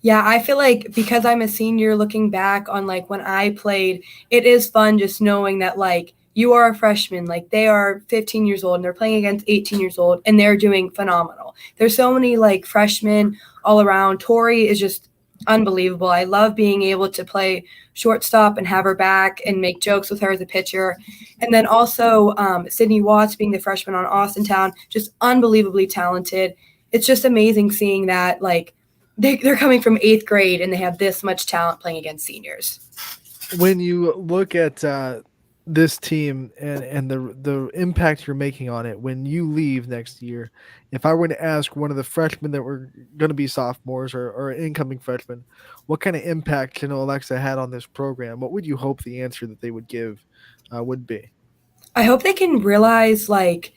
Yeah, I feel like because I'm a senior looking back on like when I played, it is fun just knowing that like you are a freshman, like they are 15 years old and they're playing against 18 years old and they're doing phenomenal. There's so many like freshmen all around. Tori is just unbelievable. I love being able to play shortstop and have her back and make jokes with her as a pitcher. And then also Sydney Watts being the freshman on Austintown, just unbelievably talented. It's just amazing seeing that like they're coming from 8th grade and they have this much talent playing against seniors. When you look at this team and the impact you're making on it, when you leave next year, if I were to ask one of the freshmen that were going to be sophomores or incoming freshmen, what kind of impact Alexa had on this program, what would you hope the answer that they would give would be? I hope they can realize like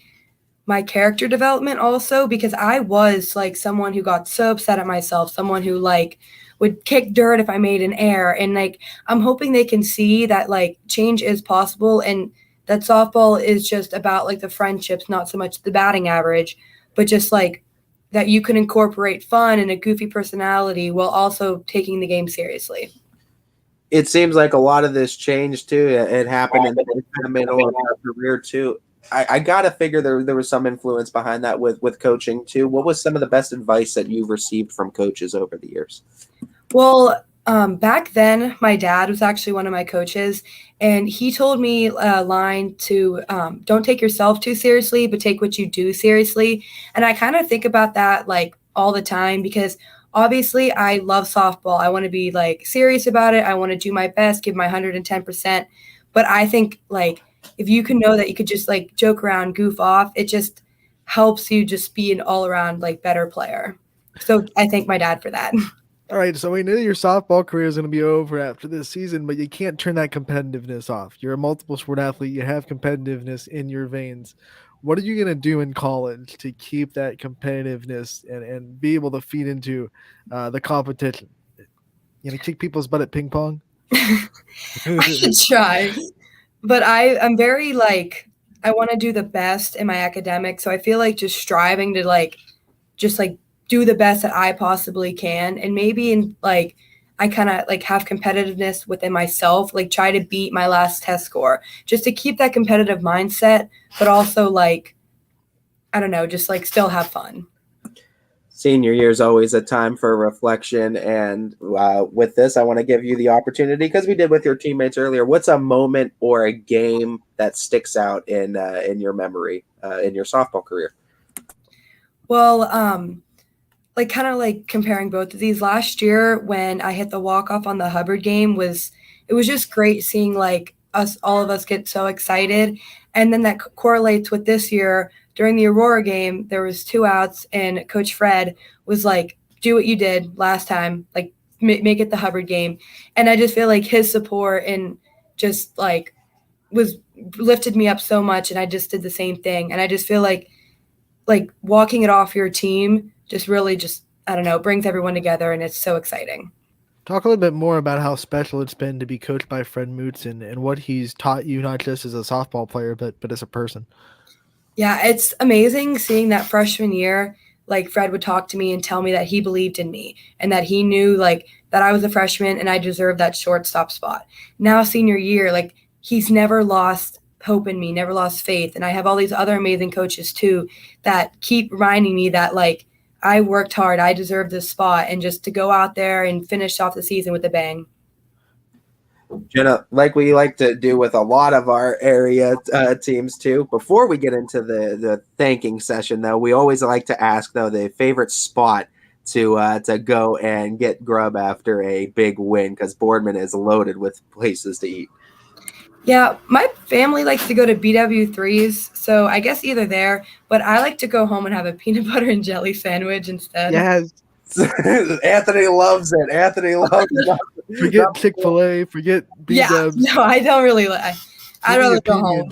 my character development also, because I was like someone who got so upset at myself, someone who like would kick dirt if I made an error. And like, I'm hoping they can see that like change is possible and that softball is just about like the friendships, not so much the batting average, but just like that you can incorporate fun and a goofy personality while also taking the game seriously. It seems like a lot of this change too. It happened in the middle of our career too. I got to figure there was some influence behind that with coaching too. What was some of the best advice that you've received from coaches over the years? Well, Back then, my dad was actually one of my coaches, and he told me a line to don't take yourself too seriously, but take what you do seriously. And I kind of think about that like all the time because obviously I love softball. I want to be like serious about it. I want to do my best, give my 110%. But I think like if you can know that you could just like joke around, goof off, it just helps you just be an all around like better player. So I thank my dad for that. All right, so we know your softball career is going to be over after this season, but you can't turn that competitiveness off. You're a multiple sport athlete. You have competitiveness in your veins. What are you going to do in college to keep that competitiveness and be able to feed into the competition? You know, kick people's butt at ping pong? I could try, but I'm very like I want to do the best in my academics. So I feel like just striving to like just like do the best that I possibly can, and maybe in like I kind of like have competitiveness within myself, like try to beat my last test score, just to keep that competitive mindset, but also like I don't know, just like still have fun. Senior year is always a time for reflection, and with this, I want to give you the opportunity because we did with your teammates earlier. What's a moment or a game that sticks out in your memory in your softball career? Well, like kind of like comparing both of these last year when I hit the walk-off on the Hubbard game it was just great seeing like all of us get so excited. And then that correlates with this year during the Aurora game, there was 2 outs and Coach Fred was like, do what you did last time, like make it the Hubbard game. And I just feel like his support and just like was lifted me up so much. And I just did the same thing. And I just feel like walking it off your team just really just, I don't know, brings everyone together, and it's so exciting. Talk a little bit more about how special it's been to be coached by Fred Moots and what he's taught you, not just as a softball player, but as a person. Yeah, it's amazing seeing that freshman year, like Fred would talk to me and tell me that he believed in me and that he knew like that I was a freshman and I deserved that shortstop spot. Now senior year, like he's never lost hope in me, never lost faith. And I have all these other amazing coaches too that keep reminding me that like I worked hard, I deserve this spot, and just to go out there and finish off the season with a bang. Jenna, like we like to do with a lot of our area teams too, before we get into the thanking session, though, we always like to ask, though, the favorite spot to go and get grub after a big win, because Boardman is loaded with places to eat. Yeah, my family likes to go to BW3s, so I guess either there, but I like to go home and have a peanut butter and jelly sandwich instead. Yes. Anthony loves it. Anthony loves it. Forget Chick-fil-A, forget B-dubs. Yeah, no, I don't really like. I'd rather go home.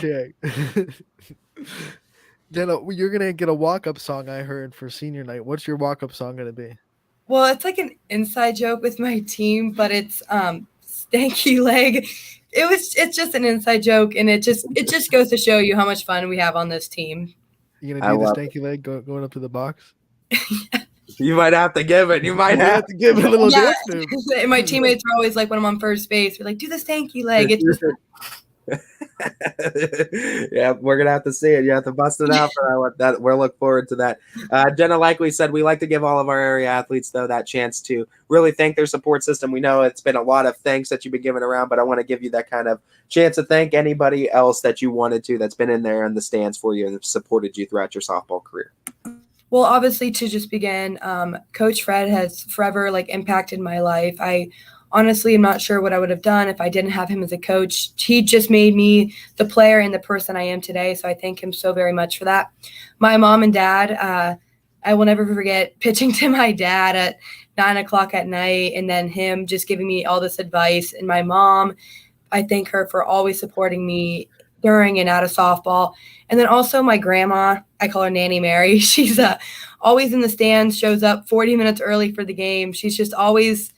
Jenna, you're going to get a walk-up song, I heard, for senior night. What's your walk-up song going to be? Well, it's like an inside joke with my team, but it's stanky leg. It's just an inside joke, and it just goes to show you how much fun we have on this team. You gonna do the stanky leg going up to the box? You might have to give it. You might have to give it a little dance move. And my teammates are always like, when I'm on first base, we're like, do the stanky leg. It's just yeah, we're gonna have to see it. You have to bust it out for that. We'll look forward to that. Jenna, like we said, we like to give all of our area athletes, though, that chance to really thank their support system. We know it's been a lot of thanks that you've been giving around, but I want to give you that kind of chance to thank anybody else that you wanted to, that's been in there in the stands for you and supported you throughout your softball career. Well, obviously, to just begin, Coach Fred has forever impacted my life. I honestly am not sure what I would have done if I didn't have him as a coach. He just made me the player and the person I am today, so I thank him so very much for that. My mom and dad, I will never forget pitching to my dad at 9 o'clock at night, and then him just giving me all this advice. And my mom, I thank her for always supporting me during and out of softball. And then also my grandma, I call her Nanny Mary. She's always in the stands, shows up 40 minutes early for the game. She's just always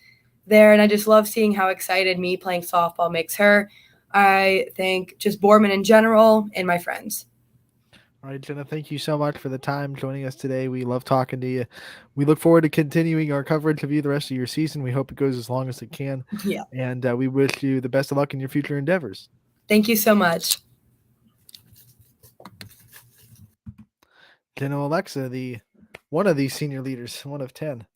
there, and I just love seeing how excited me playing softball makes her. I thank just Boardman in general and my friends. All right, Jenna, thank you so much for the time joining us today. We love talking to you. We look forward to continuing our coverage of you the rest of your season. We hope it goes as long as it can. Yeah. And we wish you the best of luck in your future endeavors. Thank you so much. Jenna Alexa, one of these senior leaders, one of 10.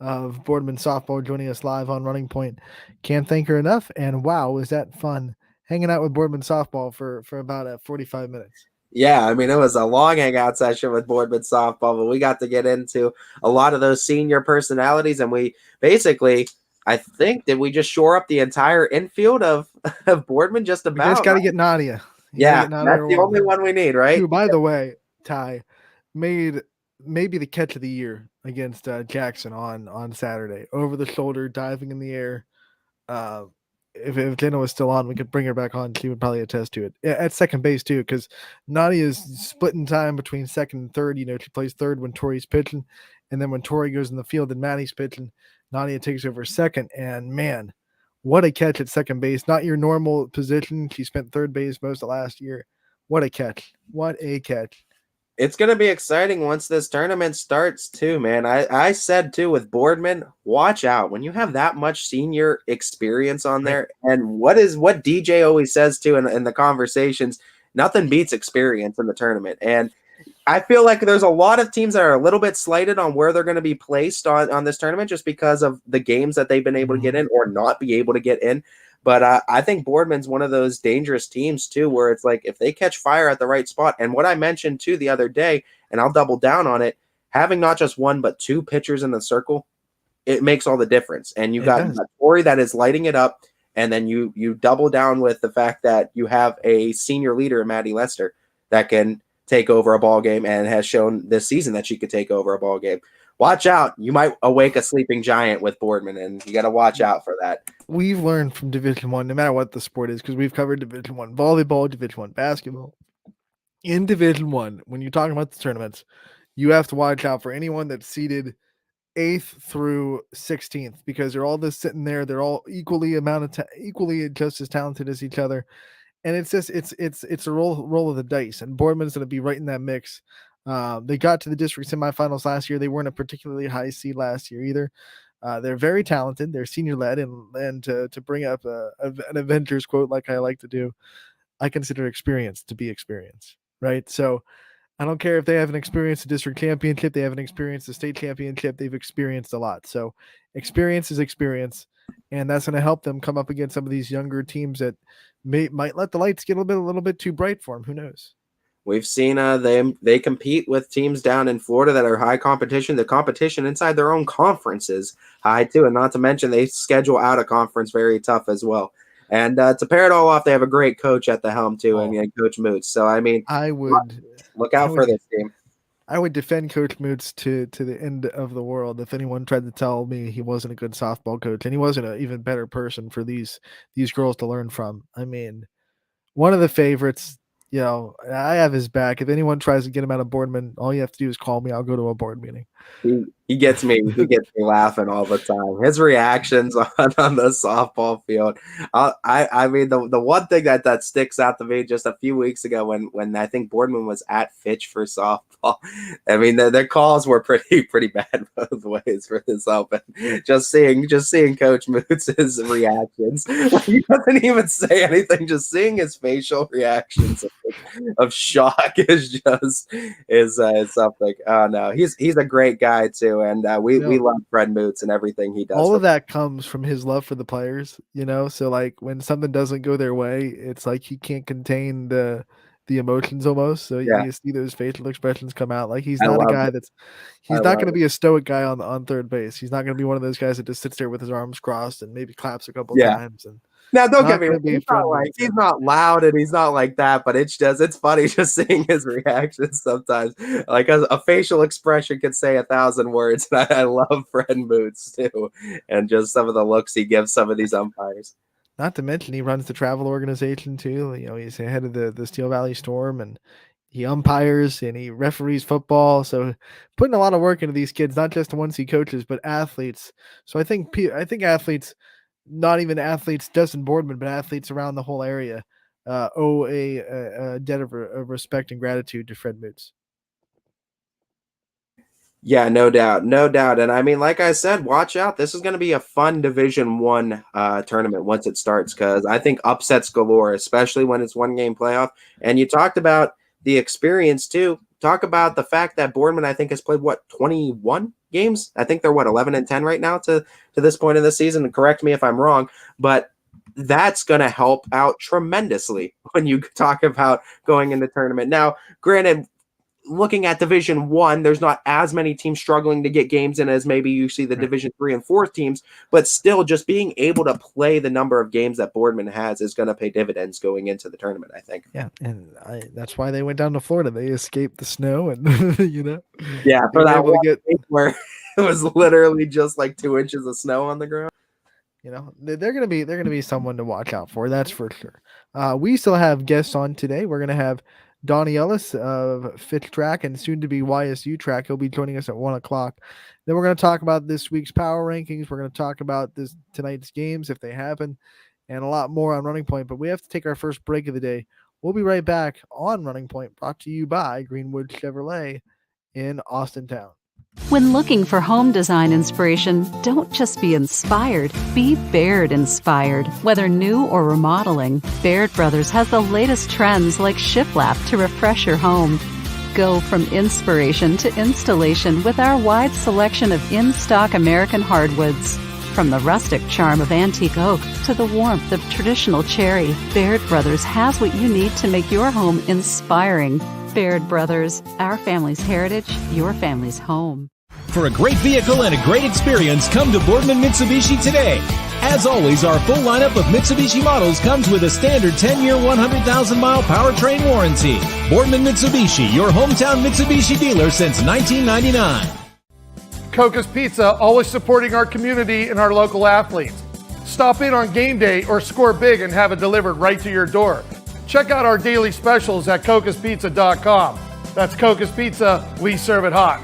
of Boardman softball joining us live on Running Point. Can't thank her enough. And wow, was that fun hanging out with Boardman softball for about 45 minutes. Yeah, I mean, it was a long hangout session with Boardman softball, but we got to get into a lot of those senior personalities, and we basically, I think, did we just shore up the entire infield of Boardman just We just about? got to get Nadia. Yeah, that's the only one we need, right? Who, by the way, Ty made maybe the catch of the year against Jackson on Saturday. Over the shoulder, diving in the air. If Jenna was still on, we could bring her back on. She would probably attest to it. At second base, too, because Nadia is splitting time between second and third. You know, she plays third when Tori's pitching. And then when Tori goes in the field and Maddie's pitching, Nadia takes over second. And, man, what a catch at second base. Not your normal position. She spent third base most of last year. What a catch. What a catch. It's going to be exciting once this tournament starts too, man. I said too with Boardman, watch out when you have that much senior experience on there. And what DJ always says too in the conversations, nothing beats experience in the tournament. And I feel like there's a lot of teams that are a little bit slighted on where they're going to be placed on this tournament just because of the games that they've been able to get in or not be able to get in. But I think Boardman's one of those dangerous teams, too, where it's like if they catch fire at the right spot. And what I mentioned, too, the other day, and I'll double down on it, having not just one but two pitchers in the circle, it makes all the difference. And you got Tori that is lighting it up, and then you double down with the fact that you have a senior leader in Maddie Lester that can take over a ball game and has shown this season that she could take over a ball game. Watch out. You might awake a sleeping giant with Boardman, and you got to watch out for that. We've learned from Division One, no matter what the sport is, because we've covered Division One volleyball, Division One basketball. In Division One, when you're talking about the tournaments, you have to watch out for anyone that's seeded 8th through 16th because they're all just sitting there. They're all equally just as talented as each other, and it's just it's a roll of the dice. And Boardman's going to be right in that mix. They got to the district semifinals last year. They weren't a particularly high seed last year either. They're very talented. They're senior led, and to bring up an Avengers quote like I like to do, I consider experience to be experience, right? So I don't care if they haven't experienced the district championship, they haven't experienced the state championship, they've experienced a lot. So experience is experience, and that's going to help them come up against some of these younger teams that might let the lights get a little bit too bright for them. Who knows? We've seen they compete with teams down in Florida that are high competition. The competition inside their own conference is high too, and not to mention they schedule out a conference very tough as well. And to pair it all off, they have a great coach at the helm too, and Coach Moots. So I mean, I would look out for this team. I would defend Coach Moots to the end of the world if anyone tried to tell me he wasn't a good softball coach, and he wasn't an even better person for these girls to learn from. I mean, one of the favorites. You know, I have his back. If anyone tries to get him out of Boardman, all you have to do is call me. I'll go to a board meeting. He gets me. He gets me laughing all the time. His reactions on the softball field. I mean, the one thing that sticks out to me just a few weeks ago when I think Boardman was at Fitch for softball. I mean, their calls were pretty bad both ways for this open. Just seeing Coach Moots' reactions. He doesn't even say anything. Just seeing his facial reactions of shock is something. Oh no, he's a great guy too, and we love Fred Moots and everything he does. All of that comes from his love for the players, you know. So like when something doesn't go their way, it's like he can't contain the emotions almost. So you see those facial expressions come out. Like he's not a guy he's not going to be a stoic guy on third base. He's not going to be one of those guys that just sits there with his arms crossed and maybe claps a couple times. And now, don't get me wrong. He's not loud and he's not like that, but it's funny just seeing his reactions sometimes. Like a facial expression could say 1,000 words. And I love Fred Moots too, and just some of the looks he gives some of these umpires. Not to mention he runs the travel organization too. You know, he's head of the Steel Valley Storm, and he umpires and he referees football. So putting a lot of work into these kids, not just the ones he coaches, but athletes. So I think athletes. Not even athletes, Dustin Boardman, but athletes around the whole area owe a debt of respect and gratitude to Fred Moots. Yeah, no doubt. And I mean, like I said, watch out. This is going to be a fun Division One tournament once it starts, because I think upsets galore, especially when it's one game playoff. And you talked about the experience too. talk about the fact that Boardman, I think, has played 21 games. I think they're 11-10 right now to this point in the season. And correct me if I'm wrong, but that's going to help out tremendously when you talk about going in the tournament. Now, granted, looking at Division 1, there's not as many teams struggling to get games in as maybe you see the Division 3 and 4 teams, but still just being able to play the number of games that Boardman has is going to pay dividends going into the tournament, I think. Yeah, and that's why they went down to Florida. They escaped the snow and, Yeah, for that able to get where it was literally just like 2 inches of snow on the ground. They're gonna be someone to watch out for. That's for sure. We still have guests on today. We're gonna have Donnie Ellison of Fitch Track and soon to be YSU Track. He'll be joining us at 1:00. Then we're gonna talk about this week's power rankings. We're gonna talk about tonight's games if they happen, and a lot more on Running Point. But we have to take our first break of the day. We'll be right back on Running Point, brought to you by Greenwood Chevrolet in Austintown. When looking for home design inspiration, don't just be inspired, be Baird inspired. Whether new or remodeling, Baird Brothers has the latest trends like shiplap to refresh your home. Go from inspiration to installation with our wide selection of in-stock American hardwoods. From the rustic charm of antique oak to the warmth of traditional cherry, Baird Brothers has what you need to make your home inspiring. Baird Brothers, our family's heritage, your family's home. For a great vehicle and a great experience, come to Boardman Mitsubishi today. As always, our full lineup of Mitsubishi models comes with a standard 10-year, 100,000-mile powertrain warranty. Boardman Mitsubishi, your hometown Mitsubishi dealer since 1999. Coca's Pizza, always supporting our community and our local athletes. Stop in on game day or score big and have it delivered right to your door. Check out our daily specials at cocaspizza.com. That's Coca's Pizza, we serve it hot.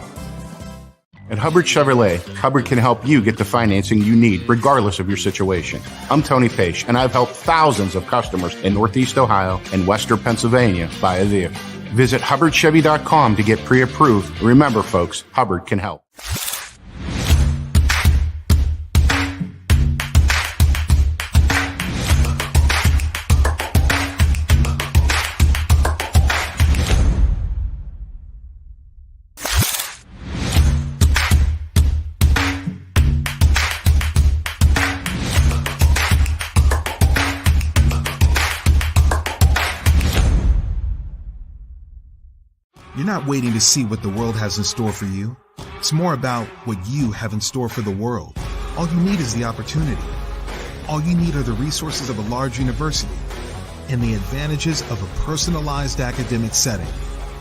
At Hubbard Chevrolet, Hubbard can help you get the financing you need regardless of your situation. I'm Tony Page, and I've helped thousands of customers in Northeast Ohio and Western Pennsylvania buy a vehicle. Visit HubbardChevy.com to get pre-approved. Remember, folks, Hubbard can help. You're not waiting to see what the world has in store for you. It's more about what you have in store for the world. All you need is the opportunity. All you need are the resources of a large university and the advantages of a personalized academic setting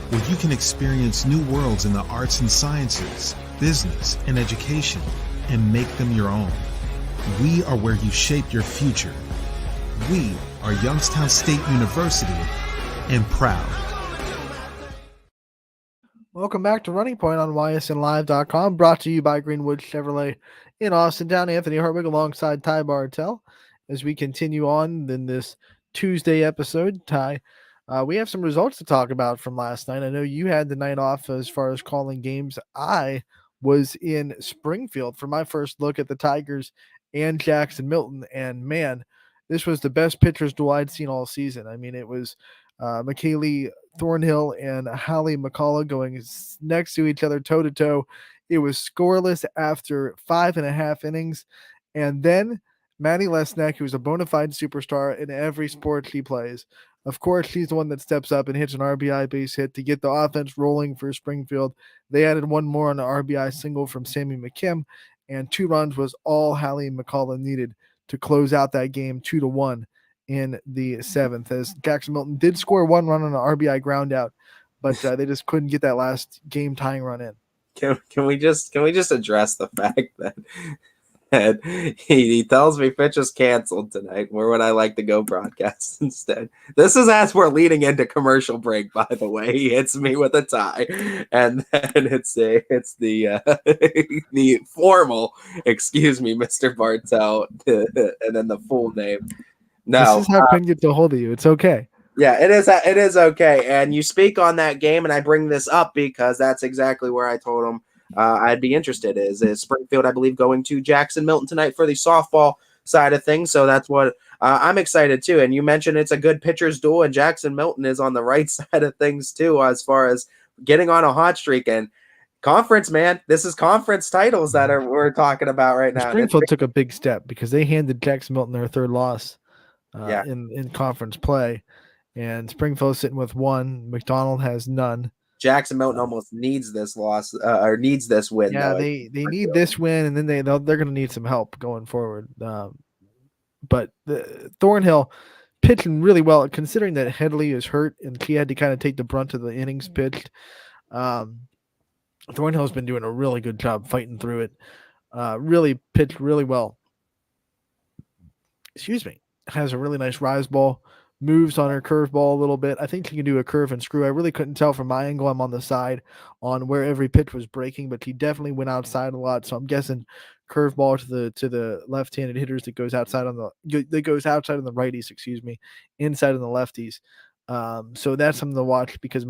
where you can experience new worlds in the arts and sciences, business, and education and make them your own. We are where you shape your future. We are Youngstown State University and proud. Welcome back to Running Point on ysnlive.com, brought to you by Greenwood Chevrolet in Austintown. Anthony Hartwig alongside Ty Bartell as we continue on in this Tuesday episode. Ty, we have some results to talk about from last night. I know you had the night off as far as calling games. I was in Springfield for my first look at the Tigers and Jackson Milton, and man, this was the best pitchers duel I'd seen all season. I mean, it was McKaylee Thornhill and Hallie McCullough going next to each other toe-to-toe. It was scoreless after 5.5 innings. And then Maddie Lesnick, who's a bona fide superstar in every sport she plays. Of course, she's the one that steps up and hits an RBI base hit to get the offense rolling for Springfield. They added one more on the RBI single from Sammy McKim, and 2 runs was all Hallie McCullough needed to close out that game 2-1. In the 7th, as Jackson Milton did score 1 run on an RBI ground out, but they just couldn't get that last game tying run in. Can we just address the fact that he tells me Fitch is canceled tonight? Where would I like to go broadcast instead? This is as we're leading into commercial break. By the way, he hits me with a tie, and then it's the the formal excuse me, Mr. Bartell, and then the full name. No, this is how Quinn gets a hold of you. It's okay. Yeah, it is okay. And you speak on that game, and I bring this up because that's exactly where I told him I'd be interested. Is Springfield, I believe, going to Jackson Milton tonight for the softball side of things. So that's what I'm excited too. And you mentioned it's a good pitcher's duel, and Jackson Milton is on the right side of things too, as far as getting on a hot streak, and conference, man, this is conference titles that we're talking about right now. Springfield took a big step because they handed Jackson Milton their third loss in conference play, and Springfield's sitting with 1. McDonald has none. Jackson Milton almost needs this loss or needs this win. Yeah, though. they need this win, and then they're going to need some help going forward. But Thornhill pitching really well, considering that Headley is hurt and he had to kind of take the brunt of the innings pitched. Thornhill's been doing a really good job fighting through it. Really pitched really well. Excuse me. Has a really nice rise ball. Moves on her curveball a little bit. I think she can do a curve and screw. I really couldn't tell from my angle. I'm on the side on where every pitch was breaking, but she definitely went outside a lot. So I'm guessing curveball to the left-handed hitters that goes outside on the righties, inside on the lefties. So that's something to watch because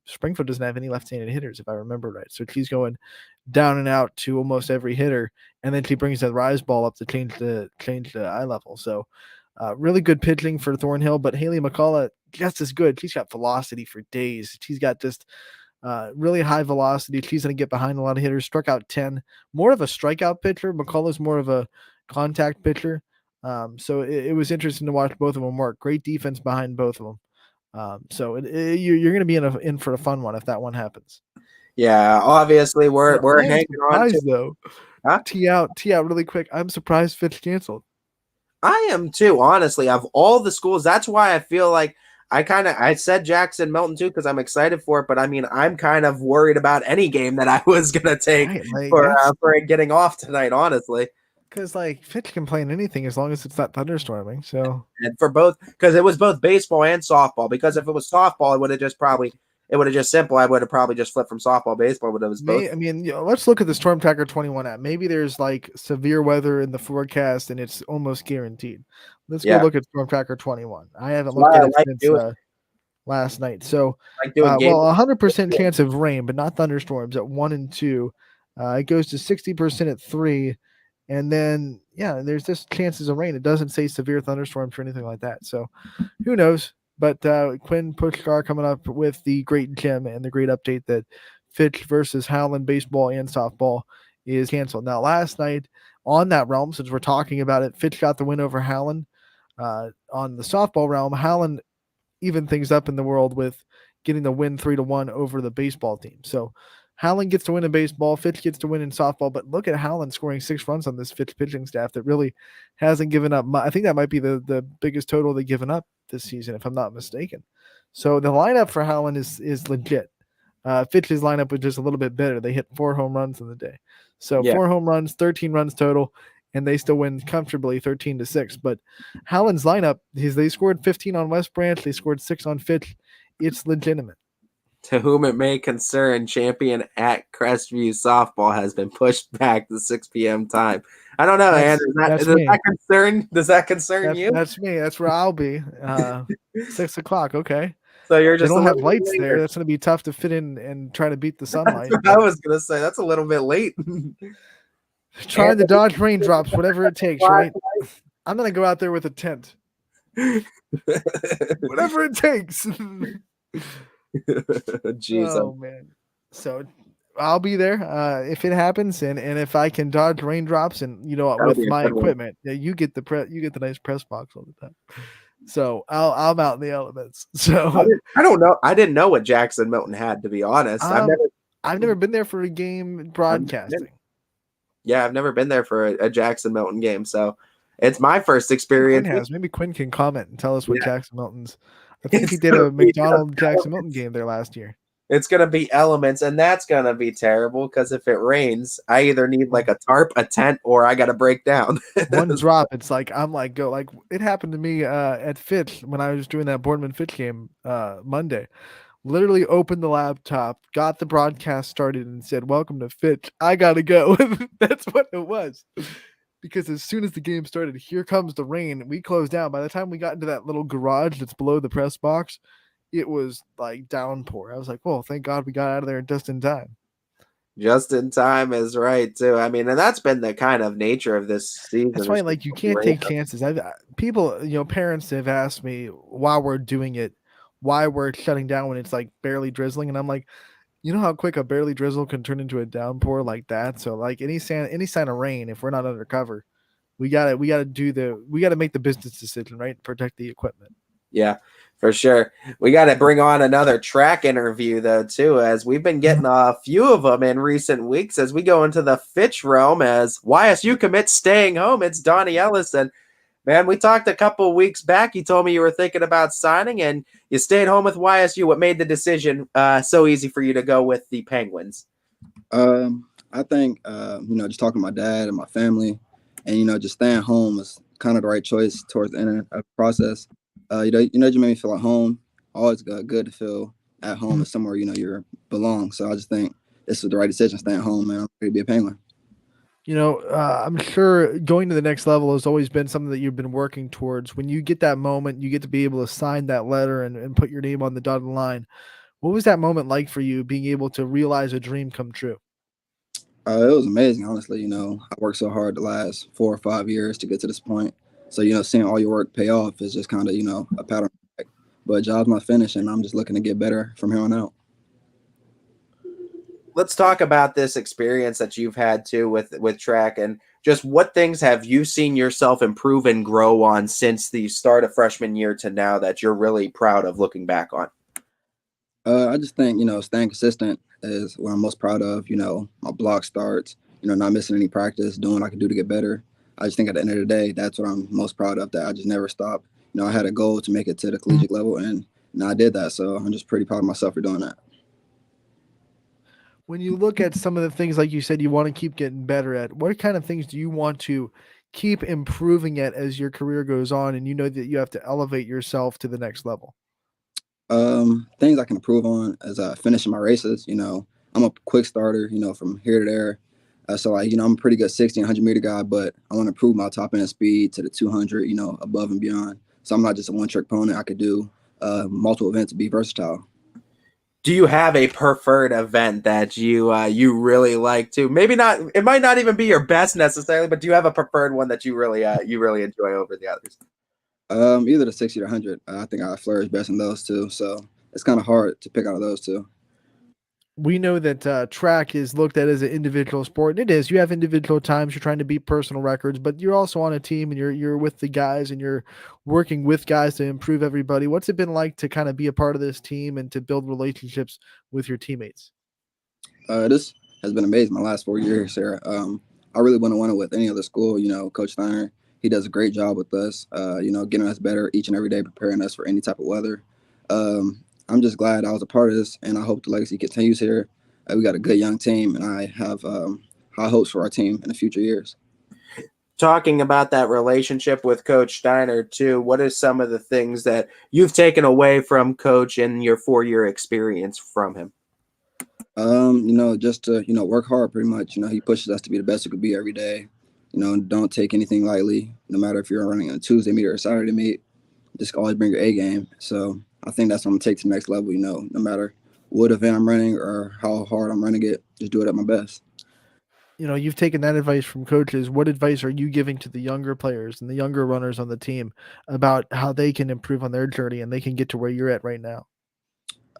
Springfield doesn't have any left-handed hitters, if I remember right. So she's going down and out to almost every hitter, and then she brings the rise ball up to change the eye level. So really good pitching for Thornhill, but Haley McCullough just as good. She's got velocity for days. She's got just really high velocity. She's going to get behind a lot of hitters. Struck out 10. More of a strikeout pitcher. McCullough's more of a contact pitcher. So it was interesting to watch both of them work. Great defense behind both of them. So you're going to be in for a fun one if that one happens. Yeah, obviously we're hanging on to though. Huh? Tee out really quick. I'm surprised Fitch canceled. I am too, honestly. Of all the schools, that's why I feel like I said Jackson Milton too because I'm excited for it. But I mean, I'm kind of worried about any game that I was gonna take for it getting off tonight, honestly. Because Fitch can play in anything as long as it's not thunderstorming. So and for both, because it was both baseball and softball. Because if it was softball, it would have just simple. I would have probably just flipped from softball baseball, but it was both. I mean, let's look at the Storm Tracker 21 app. Maybe there's severe weather in the forecast and it's almost guaranteed. Let's go look at Storm Tracker 21. I haven't looked at it since last night. So, 100% chance of rain, but not thunderstorms at 1 and 2. It goes to 60% at 3. And then, there's just chances of rain. It doesn't say severe thunderstorms or anything like that. So who knows? But Quinn Pushkar coming up with the great gem and the great update that Fitch versus Howland baseball and softball is canceled. Now, last night on that realm, since we're talking about it, Fitch got the win over Howland. On the softball realm, Howland evened things up in the world with getting the win 3-1 over the baseball team. So Howland gets to win in baseball, Fitch gets to win in softball, but look at Howland scoring 6 runs on this Fitch pitching staff that really hasn't given up. I think that might be the biggest total they've given up this season, if I'm not mistaken. So the lineup for Howland is legit. Fitch's lineup was just a little bit better. They hit 4 home runs in the day. So 4 home runs, 13 runs total, and they still win comfortably 13-6. But Howland's lineup, they scored 15 on West Branch. They scored 6 on Fitch. It's legitimate. To whom it may concern, champion at Crestview softball has been pushed back to 6 p.m. time. I don't know, Andrew. Does that concern you? That's me. That's where I'll be. 6 o'clock. Okay. So you're just they don't have lights there. That's going to be tough to fit in and try to beat the sunlight. I was going to say that's a little bit late. Trying to dodge raindrops, whatever it takes, right? I'm going to go out there with a tent. Whatever it takes. Jeez, oh man! So I'll be there if it happens, and if I can dodge raindrops, and with my equipment, you get the nice press box all the time. So I'm out in the elements. So I don't know. I didn't know what Jackson Milton had, to be honest. I've never been there for a game broadcasting. I've never been there for a Jackson Milton game, so it's my first experience. Maybe Quinn can comment and tell us what Jackson Milton's. I think he did a McDonald Jackson Milton game there last year. It's going to be elements, and that's going to be terrible because if it rains, I either need a tarp, a tent, or I got to break down. One drop, it's go. It happened to me at Fitch when I was doing that Boardman Fitch game Monday. Literally opened the laptop, got the broadcast started, and said, "Welcome to Fitch. I got to go." That's what it was. Because as soon as the game started, here comes the rain. We closed down. By the time we got into that little garage that's below the press box, it was downpour. I was like, "Well, thank God we got out of there just in time." Just in time is right too. I mean, and that's been the kind of nature of this season. That's why, you can't take chances. People, parents have asked me while we're doing it, why we're shutting down when it's like barely drizzling. And I'm like, you know how quick a barely drizzle can turn into a downpour like that. So like any sign of rain, if we're not under cover, we gotta make the business decision, right? Protect the equipment. Yeah, for sure. We got to bring on another track interview, though, too, as we've been getting a few of them in recent weeks as we go into the Fitch realm as YSU commits staying home. It's Donnie Ellison. Man, we talked a couple weeks back. You told me you were thinking about signing, and you stayed home with YSU. What made the decision so easy for you to go with the Penguins? I think, just talking to my dad and my family and, just staying home was kind of the right choice towards the end of the process. Just made me feel at home. Always good to feel at home and somewhere, you belong. So I just think this was the right decision, staying home, man. I'm ready to be a Penguin. I'm sure going to the next level has always been something that you've been working towards. When you get that moment, you get to be able to sign that letter and put your name on the dotted line. What was that moment like for you, being able to realize a dream come true? It was amazing, honestly. I worked so hard the last 4 or 5 years to get to this point. So, seeing all your work pay off is just kind of, a pattern. But job's not finished, and I'm just looking to get better from here on out. Let's talk about this experience that you've had, too, with track, and just what things have you seen yourself improve and grow on since the start of freshman year to now that you're really proud of looking back on? I just think, staying consistent is what I'm most proud of. My block starts, not missing any practice, doing what I can do to get better. I just think at the end of the day, that's what I'm most proud of, that I just never stopped. I had a goal to make it to the collegiate level, and I did that. So I'm just pretty proud of myself for doing that. When you look at some of the things, like you said, you want to keep getting better at, what kind of things do you want to keep improving at as your career goes on, and you know that you have to elevate yourself to the next level? Things I can improve on is finishing my races. I'm a quick starter, from here to there. So I'm a pretty good 60 and 100 meter guy, but I want to improve my top end speed to the 200, above and beyond. So I'm not just a one trick pony. I could do multiple events to be versatile. Do you have a preferred event that you really like to? Maybe not. It might not even be your best necessarily, but do you have a preferred one that you really enjoy over the others? Either the 60 or 100. I think I flourish best in those two. So it's kind of hard to pick out of those two. We know that track is looked at as an individual sport. And it is. You have individual times. You're trying to beat personal records, but you're also on a team, and you're with the guys, and you're working with guys to improve everybody. What's it been like to kind of be a part of this team and to build relationships with your teammates? This has been amazing. My last 4 years here. I really wouldn't want it with any other school. Coach Steiner, he does a great job with us. Getting us better each and every day, preparing us for any type of weather. I'm just glad I was a part of this, and I hope the legacy continues here. We got a good young team, and I have high hopes for our team in the future years. Talking about that relationship with Coach Steiner, too, what are some of the things that you've taken away from Coach in your 4-year experience from him? Just to, work hard pretty much. He pushes us to be the best we could be every day. Don't take anything lightly, no matter if you're running a Tuesday meet or a Saturday meet. Just always bring your A game. So I think that's what I'm going to take to the next level, no matter what event I'm running or how hard I'm running it, just do it at my best. You've taken that advice from coaches. What advice are you giving to the younger players and the younger runners on the team about how they can improve on their journey and they can get to where you're at right now?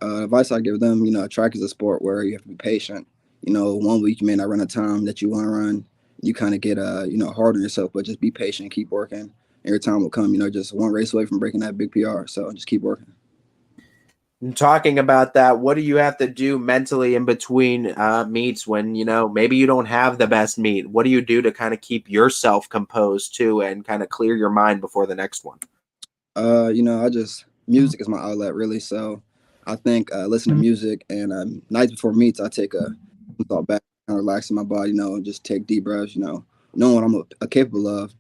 Advice I give them, track is a sport where you have to be patient. 1 week you may not run a time that you want to run. You kind of get, hard on yourself, but just be patient, keep working. And your time will come, just one race away from breaking that big PR. So just keep working. And talking about that, what do you have to do mentally in between meets when, maybe you don't have the best meet? What do you do to kind of keep yourself composed too and kind of clear your mind before the next one? Music is my outlet really. So I think listen to music, and nights before meets, I take a thought back, kind of relaxing my body, just take deep breaths, knowing what I'm capable of,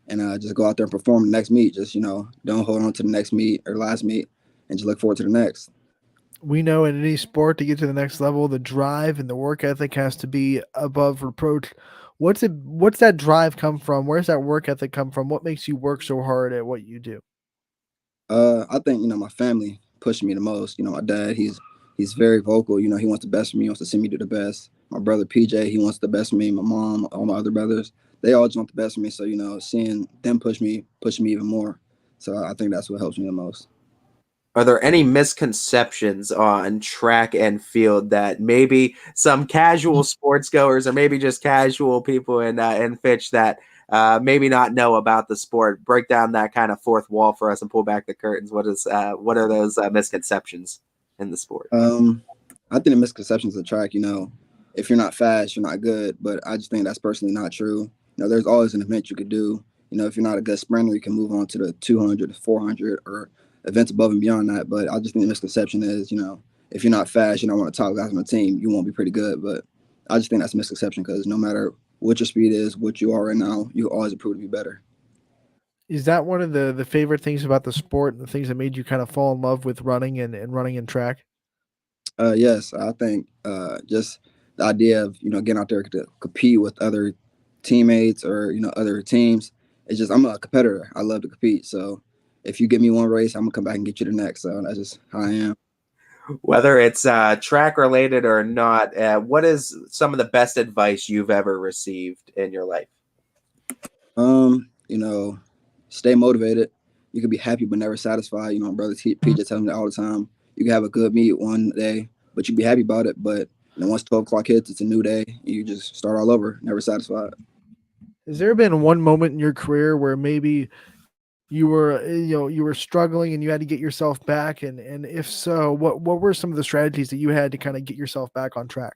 and just go out there and perform the next meet. Just, don't hold on to the next meet or last meet, and just look forward to the next. We know in any sport to get to the next level, the drive and the work ethic has to be above reproach. What's that drive come from? Where's that work ethic come from? What makes you work so hard at what you do? I think, my family pushed me the most. My dad, he's very vocal. He wants the best for me. He wants to see me do the best. My brother, PJ, he wants the best for me. My mom, all my other brothers, they all just want the best for me. So, seeing them push me even more. So I think that's what helps me the most. Are there any misconceptions on track and field that maybe some casual sports goers or maybe just casual people in Fitch that maybe not know about the sport? Break down that kind of fourth wall for us and pull back the curtains. What are those misconceptions in the sport? I think the misconceptions of track, if you're not fast, you're not good. But I just think that's personally not true. There's always an event you could do. If you're not a good sprinter, you can move on to the 200, the 400, or events above and beyond that. But I just think the misconception is, if you're not fast, you're not one of the top guys on the team, you won't be pretty good. But I just think that's a misconception because no matter what your speed is, what you are right now, you always improve to be better. Is that one of the favorite things about the sport and the things that made you kind of fall in love with running and running and track? Yes, I think just the idea of getting out there to compete with other teammates or other teams. It's just I'm a competitor. I love to compete. So if you give me one race, I'm gonna come back and get you the next. So that's just how I am. Whether it's track related or not, what is some of the best advice you've ever received in your life? Stay motivated. You can be happy but never satisfied. Brother PJ tells me that all the time. You can have a good meet one day, but you be happy about it. But once 12 o'clock hits, it's a new day. You just start all over, never satisfied. Has there been one moment in your career where maybe you were struggling and you had to get yourself back? And if so, what were some of the strategies that you had to kind of get yourself back on track?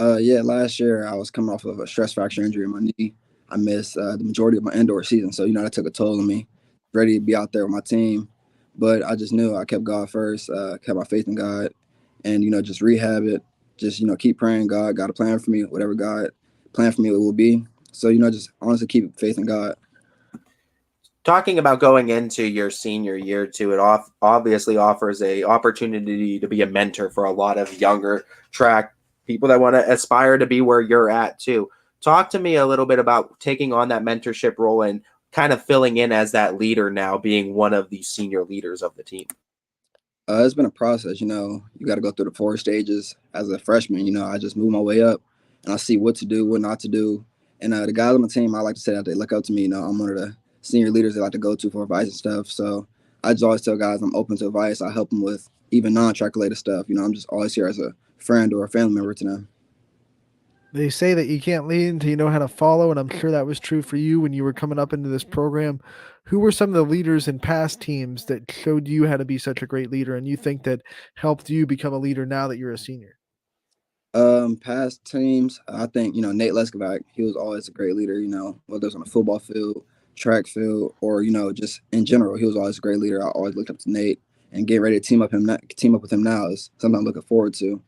Yeah, last year I was coming off of a stress fracture injury in my knee. I missed the majority of my indoor season. So, that took a toll on me. Ready to be out there with my team. But I just knew I kept God first, kept my faith in God, and, just rehab it. Just, keep praying God got a plan for me, whatever God planned for me it will be. So, just honestly keep faith in God. Talking about going into your senior year too, it obviously offers a opportunity to be a mentor for a lot of younger track people that want to aspire to be where you're at too. Talk to me a little bit about taking on that mentorship role and kind of filling in as that leader now, being one of the senior leaders of the team. It's been a process. You got to go through the 4 stages as a freshman. I just move my way up and I see what to do, what not to do. And the guys on the team, I like to say that they look up to me. I'm one of the senior leaders they like to go to for advice and stuff. So I just always tell guys I'm open to advice. I help them with even non-track related stuff. I'm just always here as a friend or a family member to them. They say that you can't lead until you know how to follow, and I'm sure that was true for you when you were coming up into this program. Who were some of the leaders in past teams that showed you how to be such a great leader, and you think that helped you become a leader now that you're a senior? Past teams, I think, Nate Leskovac, he was always a great leader, whether it's on the football field, track field, or, just in general, he was always a great leader. I always looked up to Nate, and getting ready to team up with him now is something I'm looking forward to.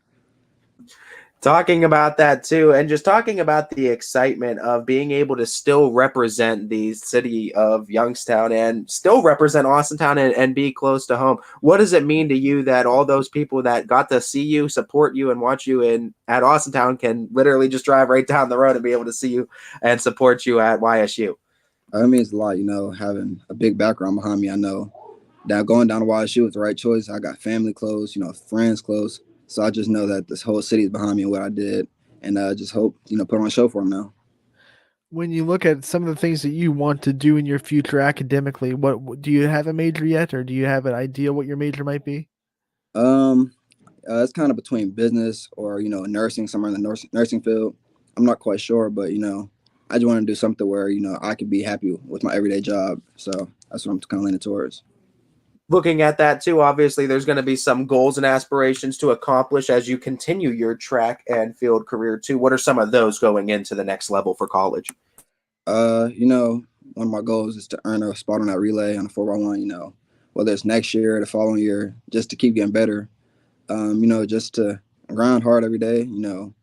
Talking about that too, and just talking about the excitement of being able to still represent the city of Youngstown and still represent Austintown and be close to home. What does it mean to you that all those people that got to see you, support you, and watch you at Austintown can literally just drive right down the road and be able to see you and support you at YSU? It means a lot, having a big background behind me. I know that going down to YSU was the right choice. I got family close, friends close. So I just know that this whole city is behind me and what I did, and just hope, put on a show for them now. When you look at some of the things that you want to do in your future academically, what do you have a major yet, or do you have an idea what your major might be? It's kind of between business or, nursing, somewhere in the nursing field. I'm not quite sure, but, I just want to do something where, I could be happy with my everyday job. So that's what I'm kind of leaning towards. Looking at that too, obviously there's going to be some goals and aspirations to accomplish as you continue your track and field career too. What are some of those going into the next level for college? One of my goals is to earn a spot on that relay on the 4x1, whether it's next year or the following year, just to keep getting better. Just to grind hard every day. I'm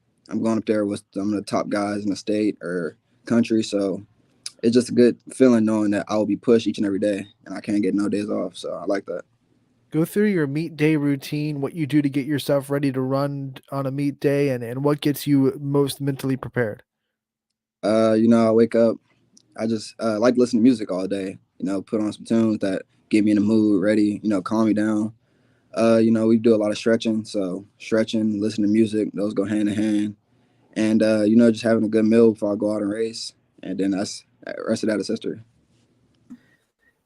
going up there with some of the top guys in the state or country. So it's just a good feeling knowing that I will be pushed each and every day and I can't get no days off. So I like that. Go through your meet day routine, what you do to get yourself ready to run on a meet day, and what gets you most mentally prepared. I wake up. I just like to listen to music all day, put on some tunes that get me in the mood, ready, calm me down. We do a lot of stretching. So stretching, listening to music, those go hand in hand. And, just having a good meal before I go out and race. And then the rest of that is history.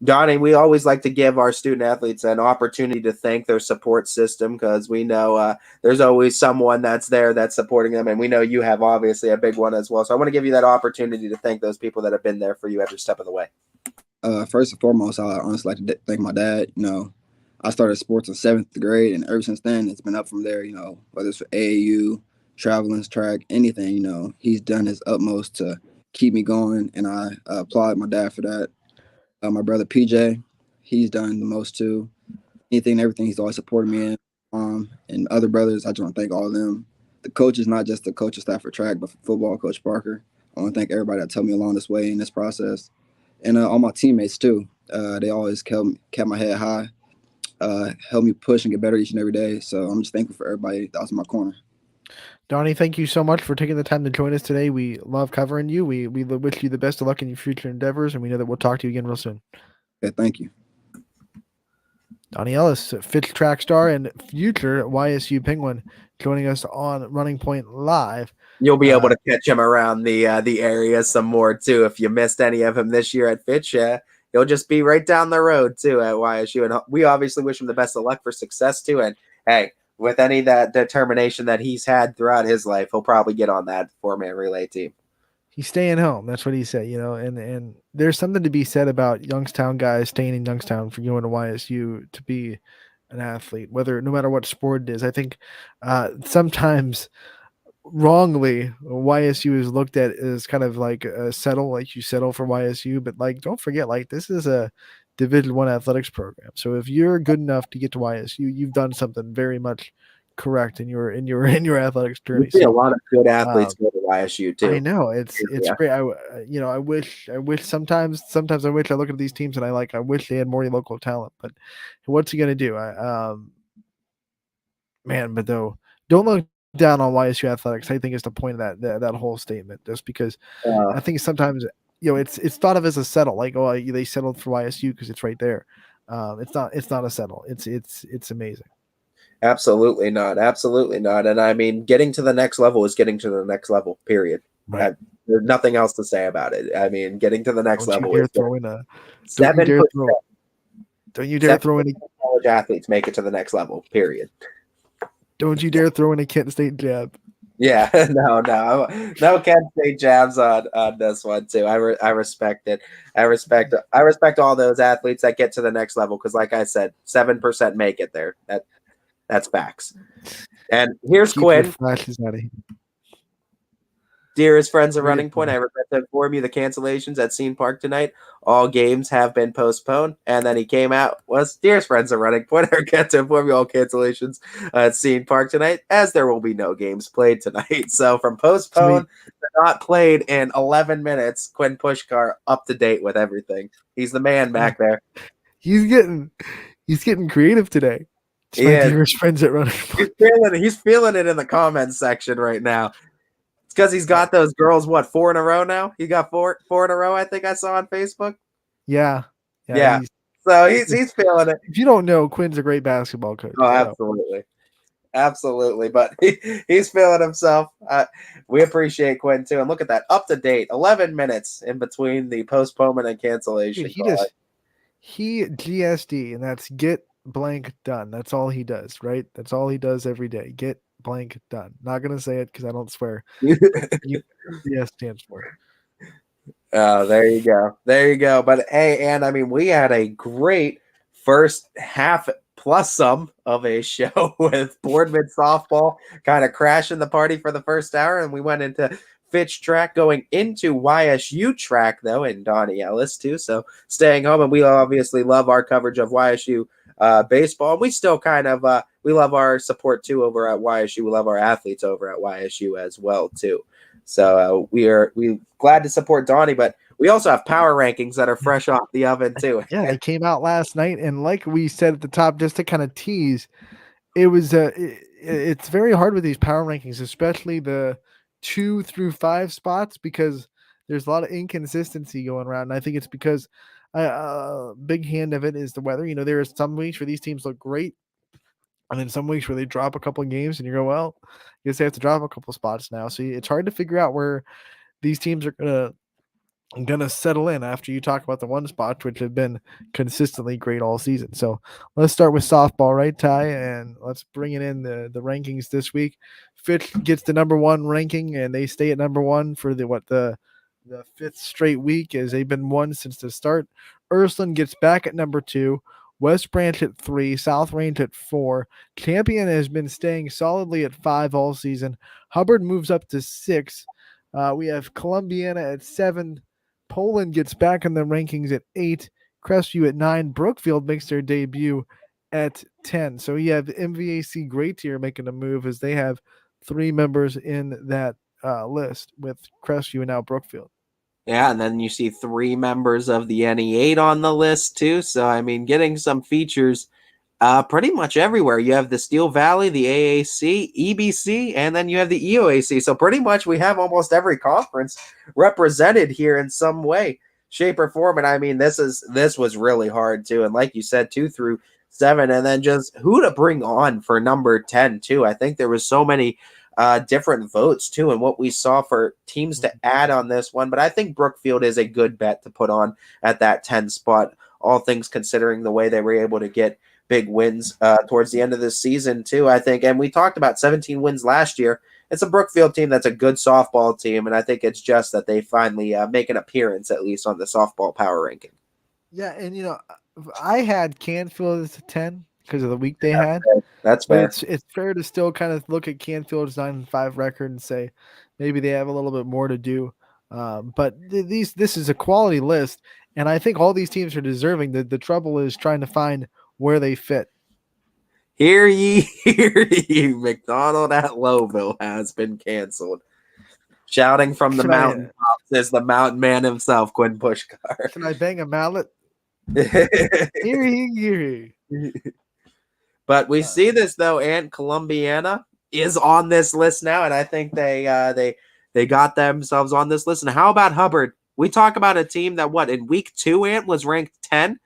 Donnie, we always like to give our student athletes an opportunity to thank their support system because we know there's always someone that's there that's supporting them. And we know you have obviously a big one as well. So I want to give you that opportunity to thank those people that have been there for you every step of the way. First and foremost, I honestly like to thank my dad. I started sports in 7th grade, and ever since then, it's been up from there. Whether it's for AAU, traveling, track, anything. He's done his utmost to keep me going, and I applaud my dad for that. My brother PJ, he's done the most too. Anything and everything, he's always supported me in. And other brothers, I just want to thank all of them. The coaches, not just the coaching staff for track, but for football, Coach Parker. I want to thank everybody that helped me along this way in this process. And all my teammates too. They always kept my head high, helped me push and get better each and every day. So I'm just thankful for everybody that was in my corner. Donnie, thank you so much for taking the time to join us today. We love covering you. We wish you the best of luck in your future endeavors, and we know that we'll talk to you again real soon. Okay, thank you. Donnie Ellis, Fitch track star and future YSU Penguin, joining us on Running Point Live. You'll be able to catch him around the area some more too. If you missed any of him this year at Fitch, he'll just be right down the road too at YSU. And we obviously wish him the best of luck for success too. And hey, with any of that determination that he's had throughout his life, he'll probably get on that 4-man relay team. He's staying home. That's what he said, and there's something to be said about Youngstown guys staying in Youngstown for going to YSU to be an athlete, no matter what sport it is. I think sometimes wrongly YSU is looked at as kind of like a settle, like you settle for YSU, but like don't forget, like this is a Division I athletics program. So if you're good enough to get to YSU, you've done something very much correct in your athletics journey. We see a lot of good athletes go to YSU too. I know it's great. I wish sometimes I wish I look at these teams and I wish they had more local talent, but what's he gonna do? But though, don't look down on YSU athletics. I think is the point of that whole statement, just because I think sometimes it's thought of as a settle, like they settled for YSU because it's right there. It's not a settle. It's amazing. Absolutely not. Absolutely not. And I mean, getting to the next level is getting to the next level, period. Right. There's nothing else to say about it. I mean, getting to the next level is 7%. Don't you dare throw in college athletes make it to the next level, period. Don't you dare throw in a Kent State jab. Yeah, no Kent State jabs on this one too. I respect it. I respect all those athletes that get to the next level because, like I said, 7% make it there. That's facts. And here's Quinn. Dearest friends of Running Point, I regret to inform you the cancellations at Scene Park tonight. All games have been postponed. And then he came out, dearest friends of Running Point, I regret to inform you all cancellations at Scene Park tonight, as there will be no games played tonight. So from postponed to not played in 11 minutes, Quinn Pushkar up to date with everything. He's the man back there. He's getting creative today. Dearest friends at Running Point. He's feeling it in the comments section right now. It's because he's got those girls, 4 in a row now? He got four in a row, I think I saw on Facebook. Yeah. So he's feeling it. If you don't know, Quinn's a great basketball coach. Oh, absolutely. Absolutely. But he's feeling himself. We appreciate Quinn, too. And look at that. Up to date. 11 minutes in between the postponement and cancellation. He GSD, and that's get blank done. That's all he does, right? That's all he does every day. Get blank done. Not gonna say it because I don't swear. GS stands for. Oh, there you go. But hey, and I mean, we had a great first half plus some of a show with Boardman softball kind of crashing the party for the first hour, and we went into Fitch track, going into YSU track though, and Donnie Ellis too. So staying home, and we obviously love our coverage of YSU baseball. And we still kind of we love our support too over at YSU. We love our athletes over at YSU as well too. So we're glad to support Donnie, but we also have power rankings that are fresh off the oven too. Yeah, they came out last night, and like we said at the top, just to kind of tease, it was it's very hard with these power rankings, especially the 2 through 5 spots, because there's a lot of inconsistency going around. And I think it's because a big hand of it is the weather. There are some weeks where these teams look great, and then some weeks where they drop a couple of games and you go, well, I guess they have to drop a couple spots now. So it's hard to figure out where these teams are going to going to settle in after you talk about the one spots, which have been consistently great all season. So let's start with softball, right, Ty? And let's bring it in the rankings this week. Fitch gets the number one ranking, and they stay at number one for the fifth straight week, as they've been one since the start. Ursuline gets back at number two. West Branch at 3, South Range at 4. Champion has been staying solidly at 5 all season. Hubbard moves up to 6. We have Columbiana at 7. Poland gets back in the rankings at 8. Crestview at 9. Brookfield makes their debut at 10. So you have MVAC Great Tier making a move, as they have 3 members in that list, with Crestview and now Brookfield. Yeah, and then you see 3 members of the NE8 on the list too. So I mean, getting some features pretty much everywhere. You have the Steel Valley, the AAC, EBC, and then you have the EOAC. So pretty much we have almost every conference represented here in some way, shape, or form. And I mean, this was really hard too. And like you said, 2 through 7, and then just who to bring on for number 10 too. I think there was so many different votes too, and what we saw for teams to add on this one. But I think Brookfield is a good bet to put on at that 10 spot, all things considering the way they were able to get big wins towards the end of this season too, I think. And we talked about 17 wins last year. It's a Brookfield team that's a good softball team, and I think it's just that they finally make an appearance at least on the softball power ranking. Yeah, and I had Canfield as a 10 because of the week they had. That's fair. But it's fair to still kind of look at Canfield's 9-5 record and say maybe they have a little bit more to do. But this is a quality list, and I think all these teams are deserving. The trouble is trying to find where they fit. Hear ye, hear ye. McDonald at Lowville has been canceled. Shouting from the mountain tops is the mountain man himself, Quinn Pushkar. Can I bang a mallet? Hear ye, hear ye. But we see this though, and Columbiana is on this list now, and I think they got themselves on this list. And how about Hubbard? We talk about a team that in week 2, Ant was ranked 10,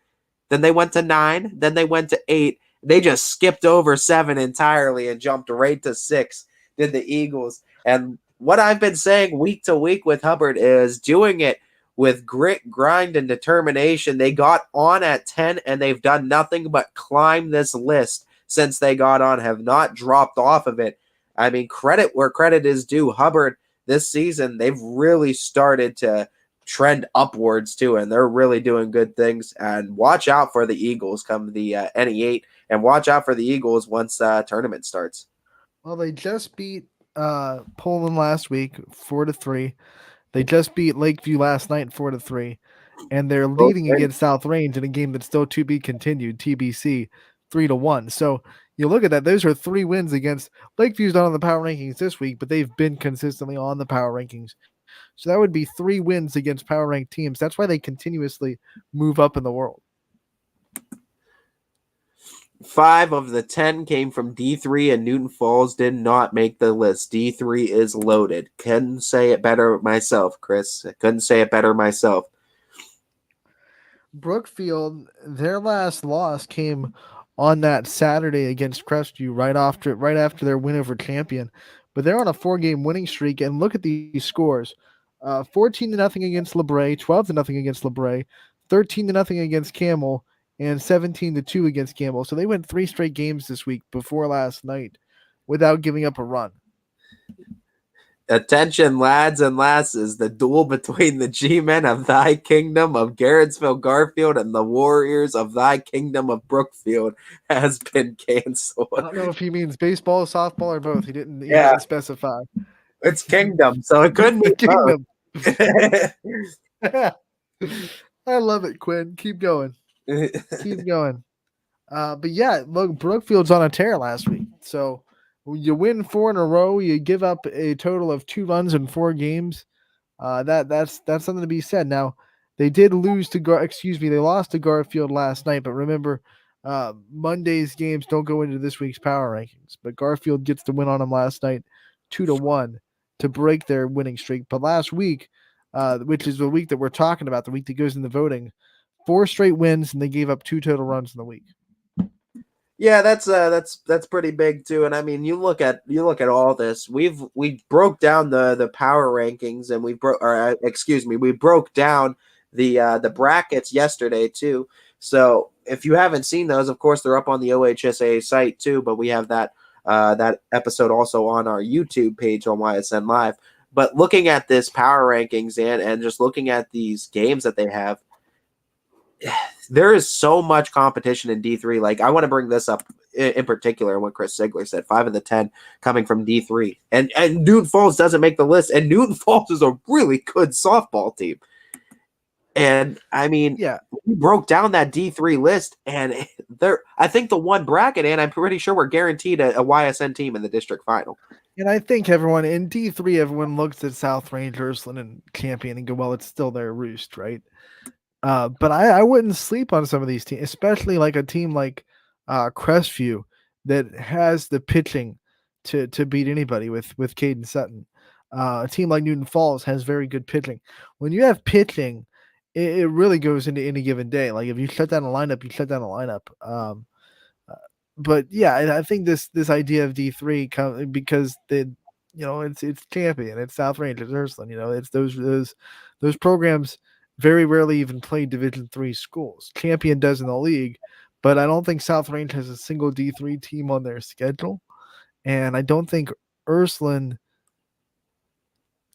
then they went to 9, then they went to 8. They just skipped over 7 entirely and jumped right to 6. Did the Eagles? And what I've been saying week to week with Hubbard is doing it with grit, grind, and determination. They got on at 10, and they've done nothing but climb this list since they got on, have not dropped off of it. I mean, credit where credit is due. Hubbard this season, they've really started to trend upwards too, and they're really doing good things. And watch out for the Eagles come the NE8, and watch out for the Eagles once tournament starts. Well, they just beat Poland last week 4-3. They just beat Lakeview last night 4-3, and they're leading against South Range in a game that's still to be continued, TBC, 3-1. So you look at that; those are 3 wins against Lakeview's not on the power rankings this week, but they've been consistently on the power rankings. So that would be 3 wins against power ranked teams. That's why they continuously move up in the world. 5 of the 10 came from D3, and Newton Falls did not make the list. D3 is loaded. Couldn't say it better myself, Chris. I couldn't say it better myself. Brookfield, their last loss came on that Saturday against Crestview right after their win over Champion. But they're on a 4-game winning streak, and look at these scores. 14-0 against LeBray, 12-0 against LeBray, 13-0 against Camel, and 17-2 against Campbell. So they went 3 straight games this week before last night without giving up a run. Attention, lads and lasses. The duel between the G-men of thy kingdom of Garrettsville Garfield and the warriors of thy kingdom of Brookfield has been canceled. I don't know if he means baseball, softball, or both. He didn't specify. It's kingdom, so it couldn't be kingdom. I love it, Quinn. Keep going. Keep going. But yeah, look, Brookfield's on a tear last week. So you win 4 in a row. You give up a total of 2 runs in 4 games. That's something to be said. Now they did lose to they lost to Garfield last night. But remember, Monday's games don't go into this week's power rankings. But Garfield gets the win on them last night, 2-1 to break their winning streak. But last week, which is the week that we're talking about, the week that goes in the voting, 4 straight wins, and they gave up 2 total runs in the week. Yeah, that's pretty big too. And I mean, you look at all this. We broke down the power rankings, and we broke down the brackets yesterday too. So if you haven't seen those, of course they're up on the OHSA site too. But we have that episode also on our YouTube page on YSN Live. But looking at this power rankings and just looking at these games that they have, there is so much competition in D3. Like, I want to bring this up in particular, what Chris Ziegler said, 5 of the 10 coming from D3. And Newton Falls doesn't make the list, and Newton Falls is a really good softball team. And I mean, Yeah, we broke down that D3 list, and I think the one bracket, and I'm pretty sure we're guaranteed a YSN team in the district final. and I think everyone in D3, everyone looks at South Range, Ursuline, and Champion and go, well, it's still their roost, right? But I wouldn't sleep on some of these teams, especially like a team like Crestview that has the pitching to beat anybody with Caden Sutton. A team like Newton Falls has very good pitching. When you have pitching, it really goes into any given day. Like if you shut down a lineup, you shut down a lineup. But yeah, I think this idea of D3 comes because it's Champion, it's South Range, it's Ursuline. It's those programs very rarely even play Division III schools. Champion does in the league, but I don't think South Range has a single D3 team on their schedule, and I don't think Ursuline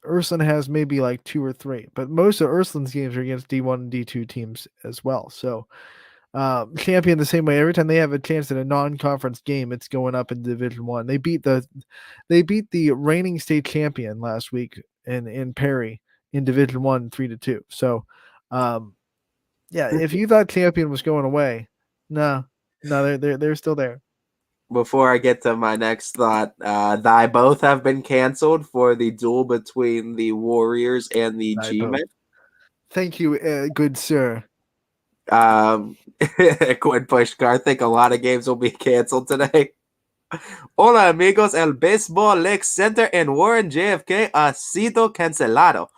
has maybe like 2 or 3, but most of Ursuline's games are against D1 and D2 teams as well. So Champion the same way. Every time they have a chance at a non-conference game, it's going up in Division One. They beat the reigning state champion last week in Perry in Division One 3-2. So yeah, if you thought Champion was going away, no, they're still there. Before I get to my next thought, thy both have been canceled for the duel between the Warriors and the G-Men. Thank you, good sir. Quinn Pushkar, I think a lot of games will be canceled today. Hola amigos, el Baseball Lake Center in Warren JFK ha sido cancelado.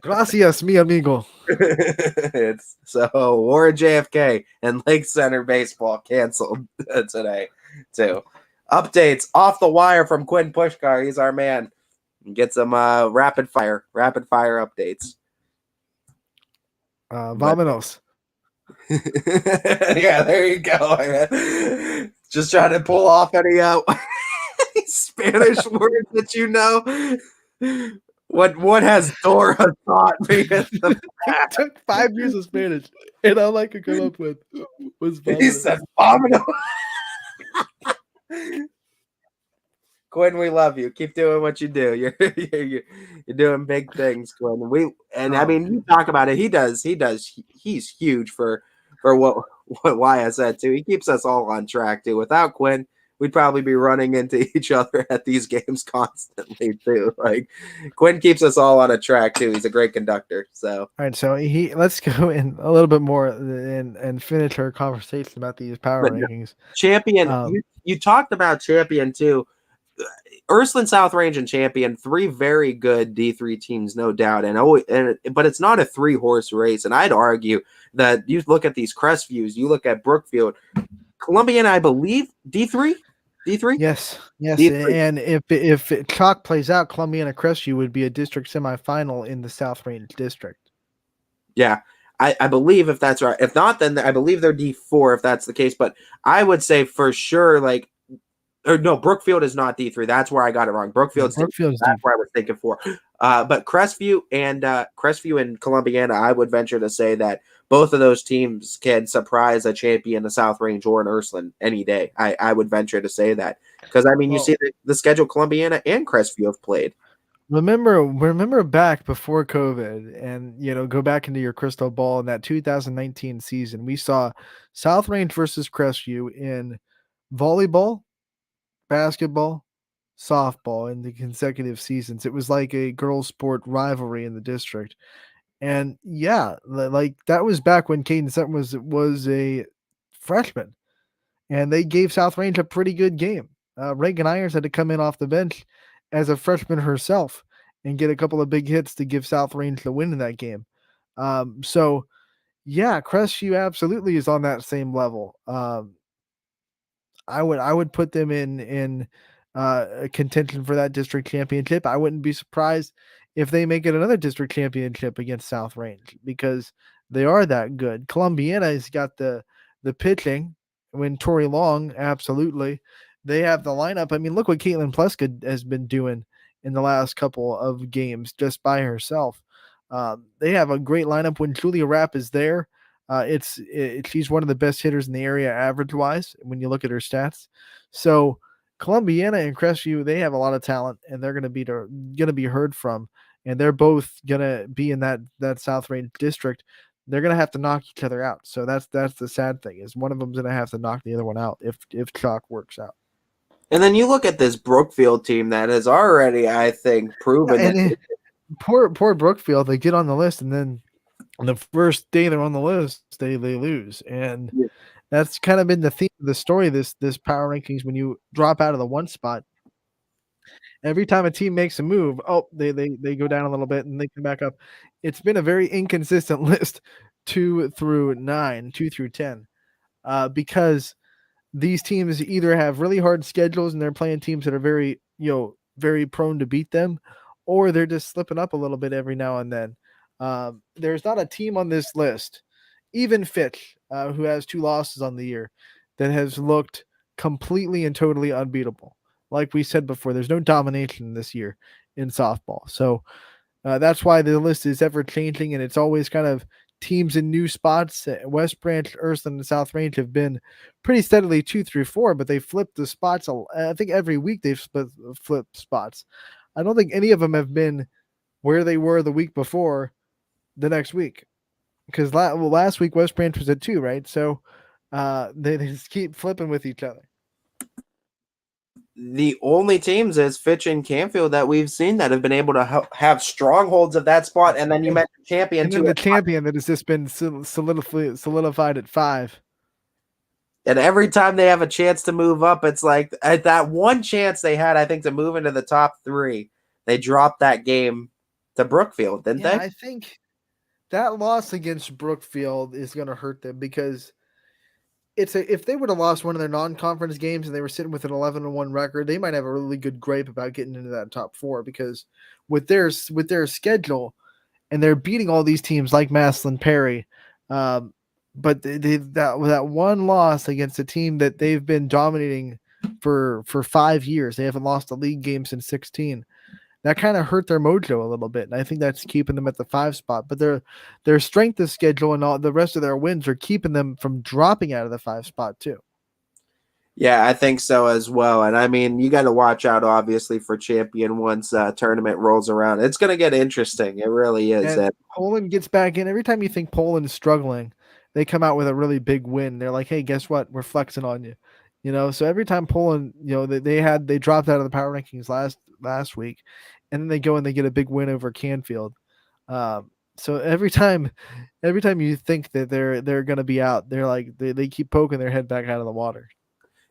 Gracias, mi amigo. So Warren JFK and Lake Center baseball canceled today too. Updates off the wire from Quinn Pushkar. He's our man. Get some rapid fire updates. Vámonos. Yeah, there you go. Just trying to pull off any Spanish words that you know. What has Dora taught me? It took 5 years of Spanish, and all I could come up with was vámonos. He said vámonos. Quinn, we love you. Keep doing what you do. You're doing big things, Quinn. I mean, you talk about it. He's huge for what Wyatt said too. He keeps us all on track too. Without Quinn, we'd probably be running into each other at these games constantly too. Like Quinn keeps us all on a track too. He's a great conductor. So all right, so let's go in a little bit more and finish our conversation about these power rankings. Champion, you talked about Champion too. Ursuline, South Range, and Champion, 3 very good D3 teams, no doubt. But it's not a 3-horse race. And I'd argue that you look at these Crestviews, you look at Brookfield, Columbiana, I believe, D3? Yes. D3. And if chalk plays out, Columbiana Crestview would be a district semifinal in the South Range district. Yeah, I believe if that's right. If not, then I believe they're D4 if that's the case. But I would say for sure, Brookfield is not D3. That's where I got it wrong. Brookfield's D3. That's where I was thinking 4. But Crestview and Columbiana, I would venture to say that both of those teams can surprise a champion, a South Range, or an Ursuline any day. I would venture to say that. Because, I mean, you see the schedule Columbiana and Crestview have played. Remember back before COVID and, go back into your crystal ball in that 2019 season, we saw South Range versus Crestview in volleyball, basketball, softball in the consecutive seasons. It was like a girls' sport rivalry in the district. And yeah, like that was back when Caden Sutton was a freshman, and they gave South Range a pretty good game. Reagan Ayers had to come in off the bench as a freshman herself and get a couple of big hits to give South Range the win in that game. So yeah, Crestview absolutely is on that same level. I would put them in contention for that district championship. I wouldn't be surprised if they make it another district championship against South Range because they are that good. Columbiana's got the pitching. When Tori Long, absolutely. They have the lineup. I mean, look what Caitlin Pleska has been doing in the last couple of games just by herself. They have a great lineup when Julia Rapp is there. She's one of the best hitters in the area average wise when you look at her stats. So Columbiana and Crestview, they have a lot of talent and they're going to be heard from, and they're both going to be in that South Range district. They're going to have to knock each other out. So that's the sad thing is one of them's going to have to knock the other one out if chalk works out. And then you look at this Brookfield team that has already, I think, proven that. Poor Brookfield, they get on the list and then on the first day they're on the list, they lose. And that's kind of been the theme of the story, this power rankings. When you drop out of the one spot, every time a team makes a move, they go down a little bit and they come back up. It's been a very inconsistent list 2 through 10, because these teams either have really hard schedules and they're playing teams that are very, very prone to beat them, or they're just slipping up a little bit every now and then. There's not a team on this list, even Fitch, who has 2 losses on the year, that has looked completely and totally unbeatable. Like we said before, there's no domination this year in softball. So that's why the list is ever changing, and it's always kind of teams in new spots. West Branch, Ursuline, and South Range have been pretty steadily 2 through 4, but they flipped the spots. I think every week they've flipped spots. I don't think any of them have been where they were the week before the next week, because last week West Branch was at 2, right? So they just keep flipping with each other. The only teams is Fitch and Canfield that we've seen that have been able to have strongholds of that spot. And then you mentioned champion, and then the champion that has just been solidified at 5. And every time they have a chance to move up, it's like at that one chance they had, I think, to move into the top 3, they dropped that game to Brookfield, didn't they? I think that loss against Brookfield is going to hurt them because if they would have lost one of their non-conference games and they were sitting with an 11-1 record, they might have a really good gripe about getting into that top 4, because with their schedule and they're beating all these teams like Massillon Perry, but that one loss against a team that they've been dominating for 5 years, they haven't lost a league game since 16. That kind of hurt their mojo a little bit, and I think that's keeping them at the 5 spot. But their strength of schedule and all the rest of their wins are keeping them from dropping out of the 5 spot too. Yeah, I think so as well. And I mean, you got to watch out, obviously, for champion once tournament rolls around. It's going to get interesting. It really is. And Poland gets back in. Every time you think Poland's struggling, they come out with a really big win. They're like, hey, guess what? We're flexing on you. So every time Poland, they dropped out of the power rankings last week, and then they go and they get a big win over Canfield. So every time you think that they're going to be out, they're like they keep poking their head back out of the water.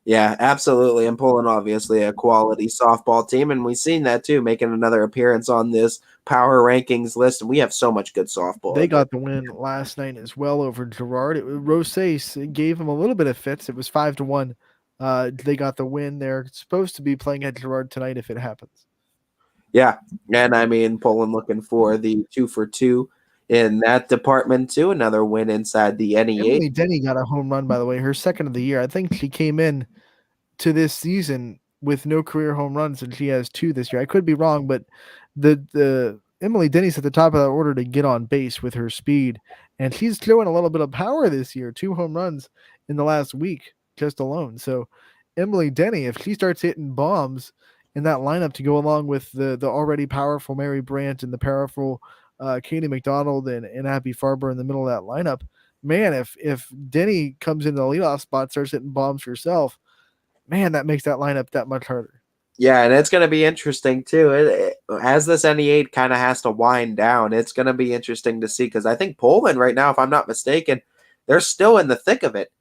Yeah, absolutely. And Poland, obviously, a quality softball team, and we've seen that too, making another appearance on this power rankings list. And we have so much good softball. They got the win last night as well over Girard. Rosas gave them a little bit of fits. It was 5-1. They got the win. They're supposed to be playing at Girard tonight if it happens. Yeah, and I mean, Poland looking for the 2 for 2 in that department too. Another win inside the NE8. Emily Denny got a home run, by the way, her second of the year. I think she came in to this season with no career home runs, and she has 2 this year. I could be wrong, but the Emily Denny's at the top of that order to get on base with her speed, and she's showing a little bit of power this year. 2 home runs in the last week just alone. So Emily Denny, if she starts hitting bombs in that lineup to go along with the already powerful Mary Brandt and the powerful Katie McDonald and Abby Farber in the middle of that lineup, man, if Denny comes into the leadoff spot, starts hitting bombs herself, man, that makes that lineup that much harder. Yeah, and it's going to be interesting too. As this NE8 kind of has to wind down, it's going to be interesting to see, because I think Poland right now, if I'm not mistaken, they're still in the thick of it.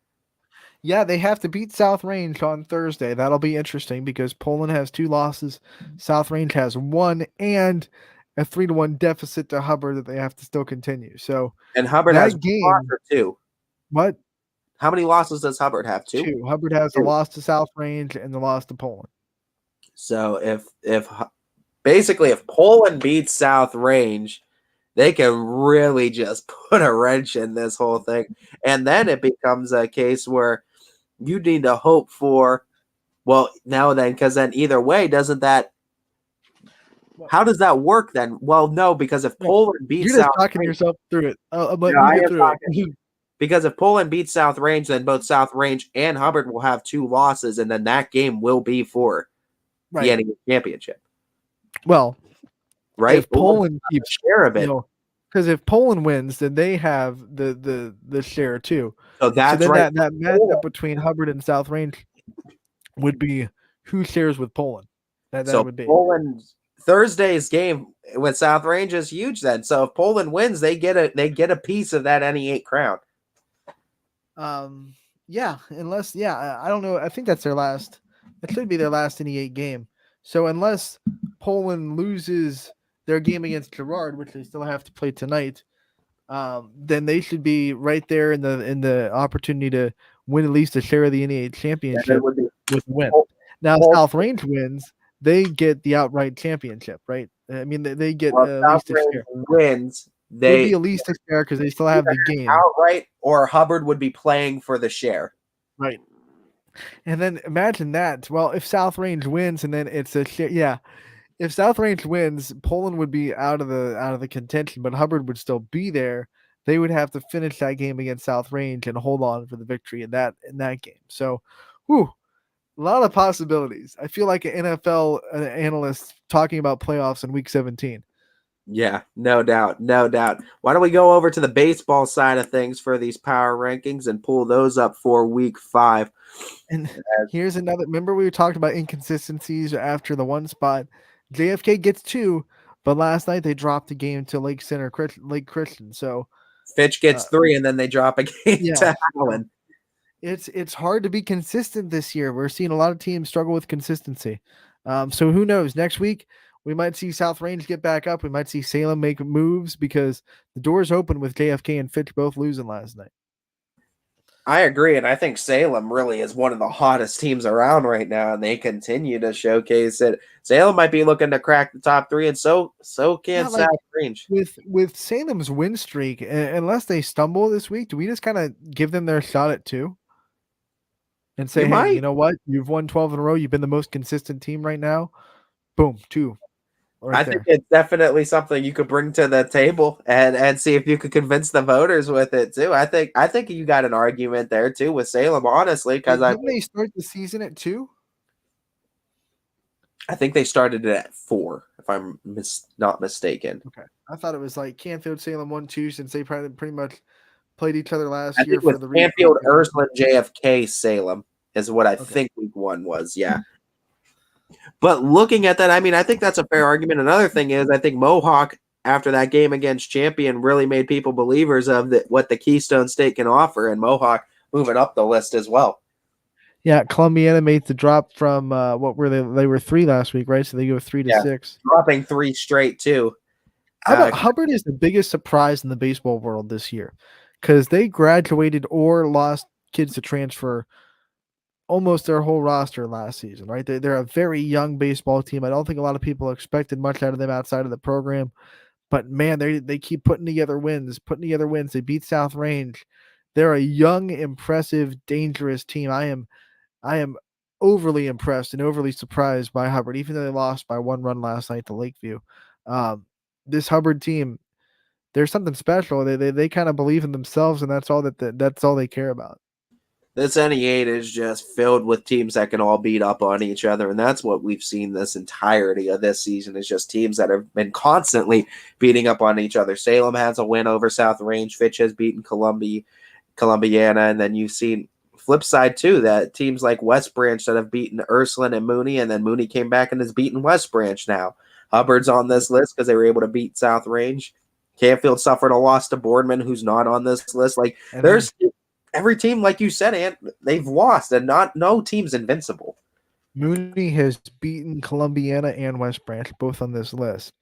Yeah, they have to beat South Range on Thursday. That'll be interesting because Poland has 2 losses. South Range has 1 and a 3-1 deficit to Hubbard that they have to still continue. So and Hubbard has 1 loss or 2. What? How many losses does Hubbard have? Two? Two. Hubbard has the Two. loss to South Range and the loss to Poland. So if basically if Poland beats South Range, they can really just put a wrench in this whole thing. And then it becomes a case where you need to hope for, well, now then, because then either way, doesn't that, how does that work then? Well, no, because if Poland beats You're just South talking Range, yourself through it. I'm yeah, letting I you get am through it. talking. Because if Poland beats South Range, then both South Range and Hubbard will have 2 losses, and then that game will be for the Right. NEA championship. Well, Right? if Poland keeps share of it. Because if Poland wins, then they have the share too. So that's then right. that matchup between Hubbard and South Range would be who shares with Poland. That So would be Poland Thursday's game with South Range is huge then. So if Poland wins, they get a piece of that NE8 crown. Yeah, unless I don't know. I think that's their last. It should be their last NE8 game. So unless Poland loses their game against Girard, which they still have to play tonight, then they should be right there in the opportunity to win at least a share of the NE8 championship with a win. Now, South Range wins, they get the outright championship, right? I mean, they get at least a share. Wins, They would be at least a share because they still have the game outright, or Hubbard would be playing for the share. right. And then imagine that. Well, if South Range wins, and then it's a share, yeah. If South Range wins, Poland would be out of the contention, but Hubbard would still be there. They would have to finish that game against South Range and hold on for the victory in that game. So, a lot of possibilities. I feel like an NFL analyst talking about playoffs in Week 17. Yeah, no doubt. Why don't we go over to the baseball side of things for these power rankings and pull those up for Week 5? And here's another. Remember, we talked about inconsistencies after the one spot. JFK gets 2, but last night they dropped the game to Lake Christian. So Fitch gets 3, and then they drop a game to Howland. It's hard to be consistent this year. We're seeing a lot of teams struggle with consistency. So who knows? Next week we might see South Range get back up. We might see Salem make moves because the door's open with JFK and Fitch both losing last night. I agree, and I think Salem really is one of the hottest teams around right now, and they continue to showcase it. Salem might be looking to crack the top 3, and so can South Range. With Salem's win streak, unless they stumble this week, do we just kind of give them their shot at 2? And say, hey, you know what? You've won 12 in a row. You've been the most consistent team right now. Boom, 2. I think it's definitely something you could bring to the table and see if you could convince the voters with it too. I think you got an argument there too with Salem, honestly, because they start the season at 2. I think they started it at 4, if I'm not mistaken. Okay, I thought it was like Canfield, Salem 1-2 since they pretty much played each other last year. For the Canfield, Ursuline, JFK, Salem is what I think Week 1 was. Yeah. But looking at that, I mean, I think that's a fair argument. Another thing is, I think Mohawk, after that game against Champion, really made people believers of what the Keystone State can offer, and Mohawk moving up the list as well. Yeah, Columbiana made the drop from what were they? They were 3 last week, right? So they go 3 to 6, dropping 3 straight too. Hubbard is the biggest surprise in the baseball world this year because they graduated or lost kids to transfer almost their whole roster last season, right? They're a very young baseball team. I don't think a lot of people expected much out of them outside of the program, but man, they keep putting together wins. They beat South Range. They're a young, impressive, dangerous team. I am overly impressed and overly surprised by Hubbard, even though they lost by 1 run last night to Lakeview. This Hubbard team, there's something special. They kind of believe in themselves, and that's all that's all they care about. This NE8 is just filled with teams that can all beat up on each other, and that's what we've seen this entirety of this season is just teams that have been constantly beating up on each other. Salem has a win over South Range. Fitch has beaten Columbiana, and then you've seen flip side too, that teams like West Branch that have beaten Ursuline and Mooney, and then Mooney came back and has beaten West Branch now. Hubbard's on this list because they were able to beat South Range. Canfield suffered a loss to Boardman, who's not on this list. Like, there's every team, like you said, Ant, they've lost, and no team's invincible. Mooney has beaten Columbiana and West Branch, both on this list.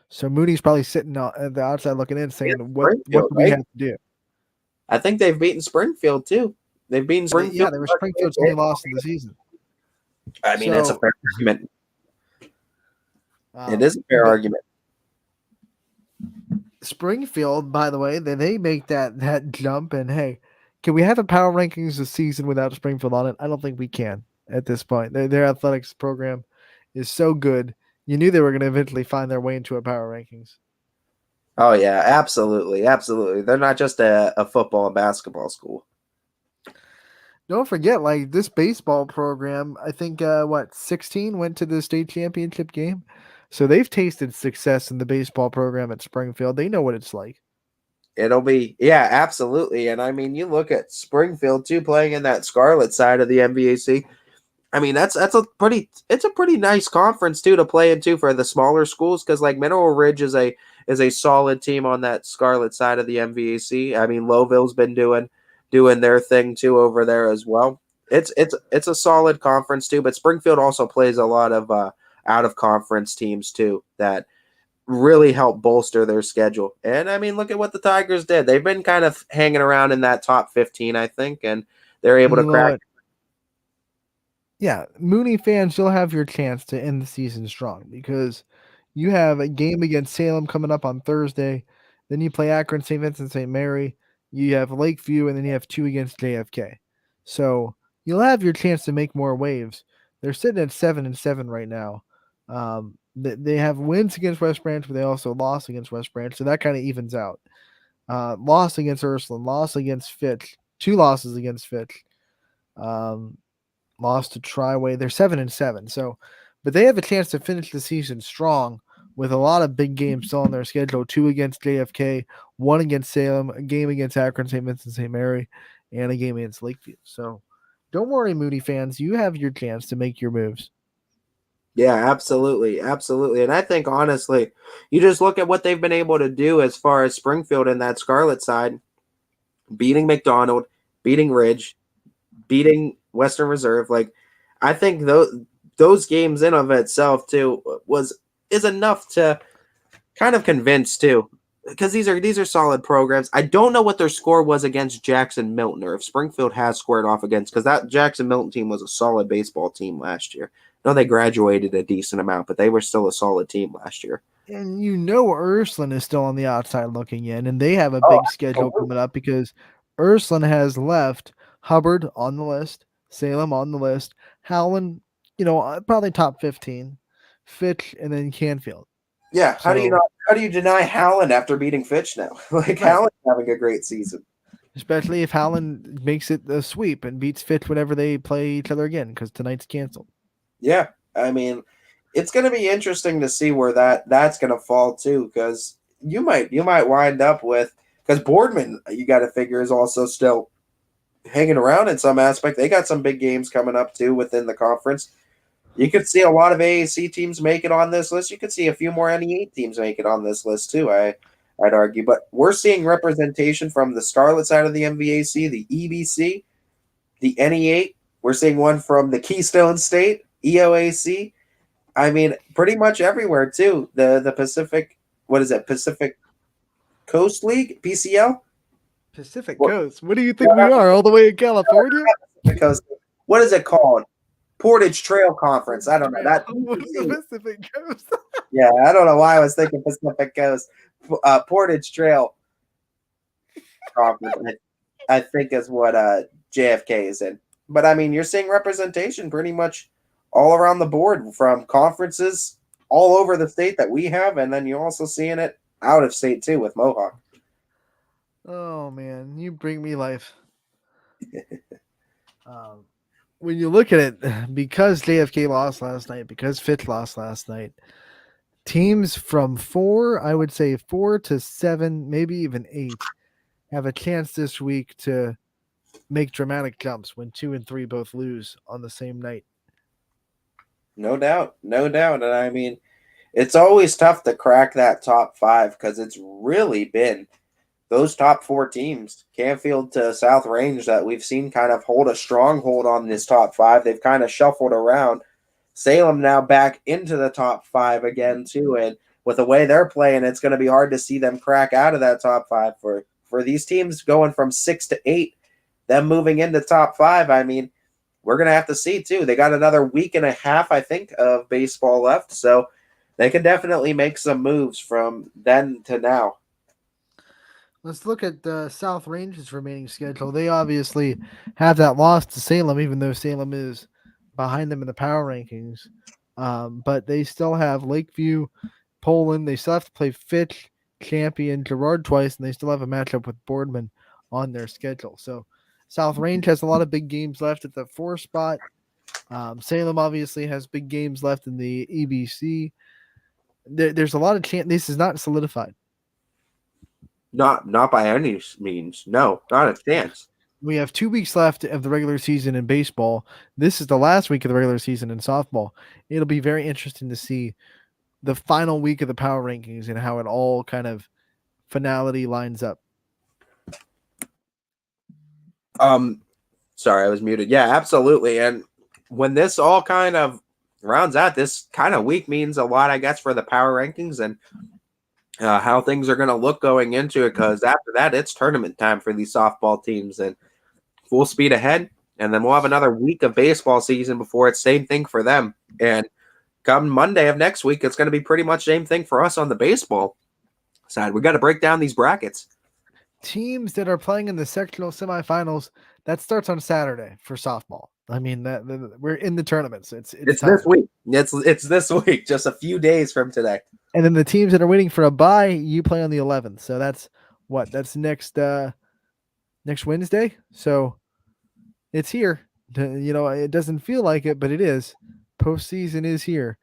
So Mooney's probably sitting at the outside looking in saying, what do we have to do? I think they've beaten Springfield, too. They've been Springfield. Yeah, they were Springfield's only loss of the season. I mean, it's a fair argument. It is a fair argument. Springfield, by the way, they make that jump, and hey, can we have a power rankings this season without Springfield on it? I don't think we can at this point. Their athletics program is so good. You knew they were going to eventually find their way into a power rankings. Oh yeah, absolutely, absolutely. They're not just a football and basketball school. Don't forget, like this baseball program, I think 16 went to the state championship game. So they've tasted success in the baseball program at Springfield. They know what it's like. It'll be, yeah, absolutely. And I mean, you look at Springfield too, playing in that Scarlet side of the MVAC. I mean, it's a pretty nice conference too to play into for the smaller schools, because like Mineral Ridge is a solid team on that Scarlet side of the MVAC. I mean, Lowville's been doing their thing too over there as well. It's a solid conference too, but Springfield also plays a lot of out of conference teams too that really help bolster their schedule. And I mean, look at what the Tigers did. They've been kind of hanging around in that top 15, I think, and they're able to crack. Yeah, Mooney fans, you'll have your chance to end the season strong, because you have a game against Salem coming up on Thursday. Then you play Akron, St. Vincent, St. Mary. You have Lakeview, and then you have 2 against JFK. So you'll have your chance to make more waves. They're sitting at 7-7 right now. They have wins against West Branch, but they also lost against West Branch, so that kind of evens out. Loss against Ursuline, loss against Fitch, 2 losses against Fitch. Lost to Triway. They're 7-7. So, but they have a chance to finish the season strong with a lot of big games still on their schedule. 2 against JFK, 1 against Salem, a game against Akron, St. Vincent, St. Mary, and a game against Lakeview. So don't worry, Moody fans. You have your chance to make your moves. Yeah, absolutely. Absolutely. And I think, honestly, you just look at what they've been able to do as far as Springfield in that Scarlet side, beating McDonald, beating Ridge, beating Western Reserve. Like, I think those games in of itself too is enough to kind of convince too, because these are solid programs. I don't know what their score was against Jackson Milton, or if Springfield has squared off against, because that Jackson Milton team was a solid baseball team last year. No, they graduated a decent amount, but they were still a solid team last year. And you know Ursuline is still on the outside looking in, and they have a big schedule coming up, because Ursuline has left Hubbard on the list, Salem on the list, Howland, probably top 15, Fitch, and then Canfield. Yeah, how do you deny Howland after beating Fitch now? Like, Howland's having a great season. Especially if Howland makes it a sweep and beats Fitch whenever they play each other again, because tonight's canceled. Yeah, I mean, it's going to be interesting to see where that's going to fall too, because you might wind up with, because Boardman, you got to figure, is also still hanging around in some aspect. They got some big games coming up too within the conference. You could see a lot of AAC teams make it on this list. You could see a few more NE8 teams make it on this list too, I'd argue. But we're seeing representation from the Scarlet side of the MVAC, the EBC, the NE8. We're seeing one from the Keystone State, EOAC. I mean, pretty much everywhere too. The Pacific, what is it? Pacific Coast League, PCL? Pacific Coast. What do you think we are? All the way in California? Pacific Coast. What is it called? Portage Trail Conference. I don't know. That Pacific Coast. Yeah, I don't know why I was thinking Pacific Coast. Portage Trail Conference, I think, is what JFK is in. But I mean, you're seeing representation pretty much all around the board from conferences all over the state that we have, and then you're also seeing it out of state too with Mohawk. Oh man, you bring me life. When you look at it, because JFK lost last night, because Fitch lost last night, teams from 4 to 7, maybe even 8, have a chance this week to make dramatic jumps when 2 and 3 both lose on the same night. No doubt. And I mean, it's always tough to crack that top 5, because it's really been those top 4 teams, Canfield to South Range, that we've seen kind of hold a stronghold on this top 5. They've kind of shuffled around. Salem now back into the top 5 again too, and with the way they're playing, it's going to be hard to see them crack out of that top 5 for these teams going from 6 to 8. them moving into top 5, I mean, we're going to have to see too. They got another week and a half, I think, of baseball left. So they can definitely make some moves from then to now. Let's look at the South Range's remaining schedule. They obviously have that loss to Salem, even though Salem is behind them in the power rankings. But they still have Lakeview, Poland. They still have to play Fitch, Champion, Girard twice, and they still have a matchup with Boardman on their schedule. So South Range has a lot of big games left at the 4 spot. Salem obviously has big games left in the EBC. There's a lot of chance. This is not solidified. Not by any means. No, not a chance. We have 2 weeks left of the regular season in baseball. This is the last week of the regular season in softball. It'll be very interesting to see the final week of the power rankings and how it all kind of finality lines up. Sorry, I was muted. Yeah, absolutely. And when this all kind of rounds out, this kind of week means a lot, I guess, for the power rankings and how things are going to look going into it, because after that, it's tournament time for these softball teams and full speed ahead. And then we'll have another week of baseball season before it's same thing for them. And come Monday of next week, it's going to be pretty much same thing for us on the baseball side. We got to break down these brackets. Teams that are playing in the sectional semifinals, that starts on Saturday for softball. I mean, that we're in the tournaments. It's this week. It's this week, just a few days from today. And then the teams that are waiting for a bye, you play on the 11th. So that's next Wednesday. So it's here. It doesn't feel like it, but it is. Postseason is here.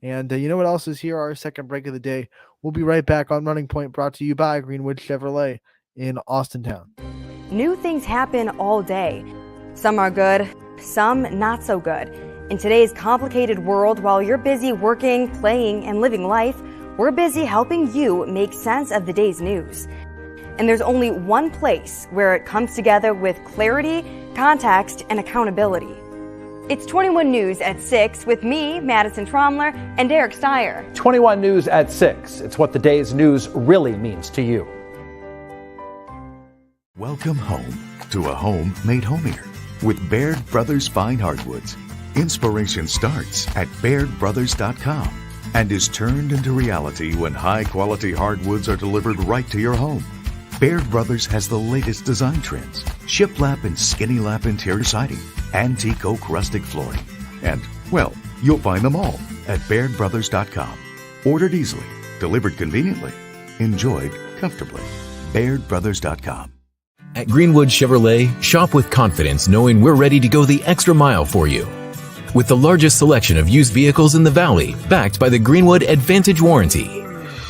And you know what else is here? Our second break of the day. We'll be right back on Running Point, brought to you by Greenwood Chevrolet in Austintown. New things happen all day. Some are good, some not so good. In today's complicated world, while you're busy working, playing, and living life, we're busy helping you make sense of the day's news. And there's only one place where it comes together with clarity, context, and accountability. It's 21 News at 6 with me, Madison Tromler, and Derek Steyer. 21 News at 6. It's what the day's news really means to you. Welcome home to a home made homier with Baird Brothers Fine Hardwoods. Inspiration starts at BairdBrothers.com and is turned into reality when high-quality hardwoods are delivered right to your home. Baird Brothers has the latest design trends: shiplap and skinny lap interior siding, antique oak rustic flooring, and, well, you'll find them all at BairdBrothers.com. Ordered easily, delivered conveniently, enjoyed comfortably. BairdBrothers.com. At Greenwood Chevrolet, shop with confidence knowing we're ready to go the extra mile for you. With the largest selection of used vehicles in the Valley, backed by the Greenwood Advantage Warranty.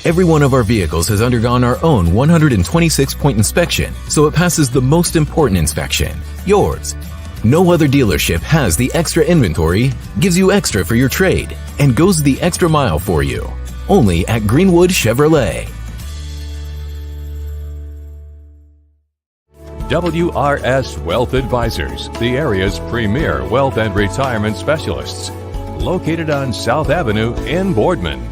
Every one of our vehicles has undergone our own 126-point inspection, so it passes the most important inspection, yours. No other dealership has the extra inventory, gives you extra for your trade, and goes the extra mile for you. Only at Greenwood Chevrolet. WRS Wealth Advisors, the area's premier wealth and retirement specialists. Located on South Avenue in Boardman.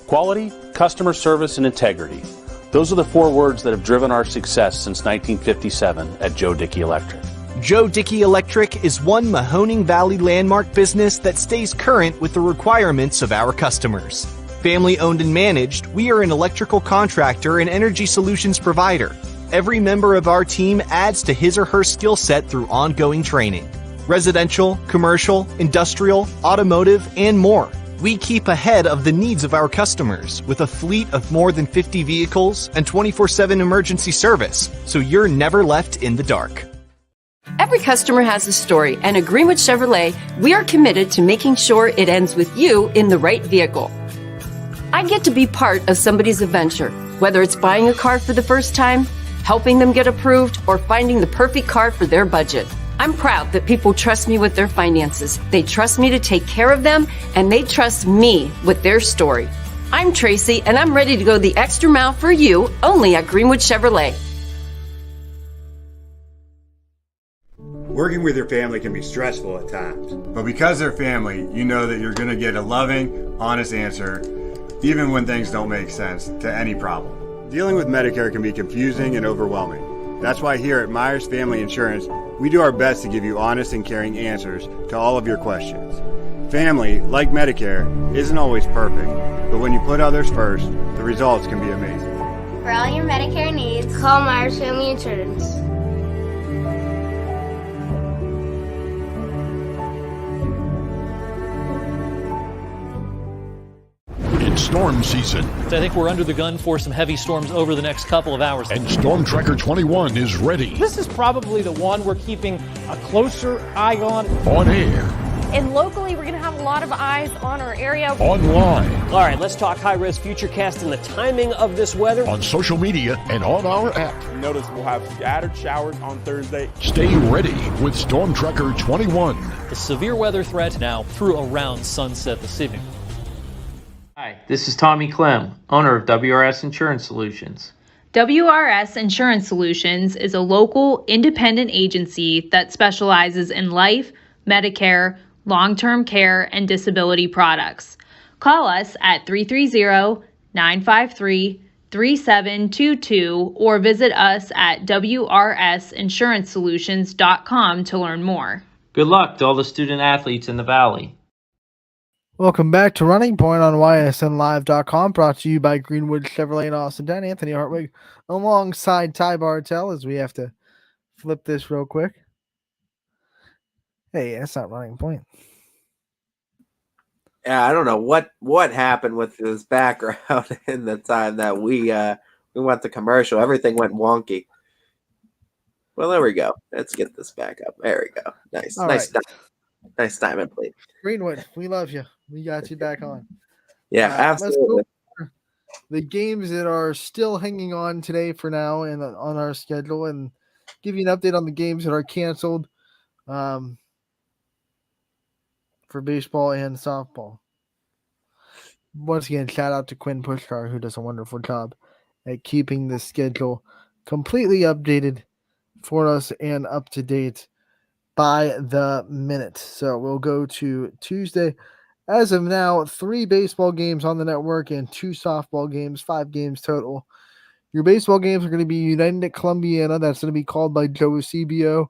Quality, customer service, and integrity. Those are the 4 words that have driven our success since 1957 at Joe Dickey Electric. Joe Dickey Electric is one Mahoning Valley landmark business that stays current with the requirements of our customers. Family owned and managed, we are an electrical contractor and energy solutions provider. Every member of our team adds to his or her skill set through ongoing training. Residential, commercial, industrial, automotive, and more. We keep ahead of the needs of our customers with a fleet of more than 50 vehicles and 24/7 emergency service, so you're never left in the dark. Every customer has a story, and at Greenwood Chevrolet, we are committed to making sure it ends with you in the right vehicle. I get to be part of somebody's adventure, whether it's buying a car for the first time, helping them get approved, or finding the perfect car for their budget. I'm proud that people trust me with their finances. They trust me to take care of them, and they trust me with their story. I'm Tracy, and I'm ready to go the extra mile for you, only at Greenwood Chevrolet. Working with your family can be stressful at times, but because they're family, you know that you're going to get a loving, honest answer, even when things don't make sense to any problem. Dealing with Medicare can be confusing and overwhelming. That's why here at Myers Family Insurance, we do our best to give you honest and caring answers to all of your questions. Family, like Medicare, isn't always perfect, but when you put others first, the results can be amazing. For all your Medicare needs, call Myers Family Insurance. It's storm season. I think we're under the gun for some heavy storms over the next couple of hours. And Storm Tracker 21 is ready. This is probably the one we're keeping a closer eye on. On air. And locally, we're going to have a lot of eyes on our area. Online. All right, let's talk high-risk futurecast and the timing of this weather. On social media and on our app. Notice we'll have scattered showers on Thursday. Stay ready with Storm Tracker 21. The severe weather threat now through around sunset this evening. Hi, this is Tommy Clem, owner of WRS Insurance Solutions. WRS Insurance Solutions is a local independent agency that specializes in life, Medicare, long-term care, and disability products. Call us at 330-953-3722 or visit us at wrsinsurancesolutions.com to learn more. Good luck to all the student athletes in the Valley. Welcome back to Running Point on ysnlive.com, brought to you by Greenwood Chevrolet in Austin. Dan Anthony Hartwig alongside Ty Bartell as we have to flip this real quick. Hey, that's not Running Point. Yeah, I don't know what happened with this background in the time that we went to commercial. Everything went wonky. Well, there we go. Let's get this back up. There we go. Nice. All nice right. time. Nice time and play. Greenwood, we love you. We got you back on. Yeah, absolutely. Let's go the games that are still hanging on today for now and on our schedule, and give you an update on the games that are canceled for baseball and softball. Once again, shout out to Quinn Pushkar, who does a wonderful job at keeping the schedule completely updated for us and up to date by the minute. So we'll go to Tuesday. As of now, 3 baseball games on the network and 2 softball games, 5 games total. Your baseball games are going to be United at Columbiana. That's going to be called by Joe Eusebio.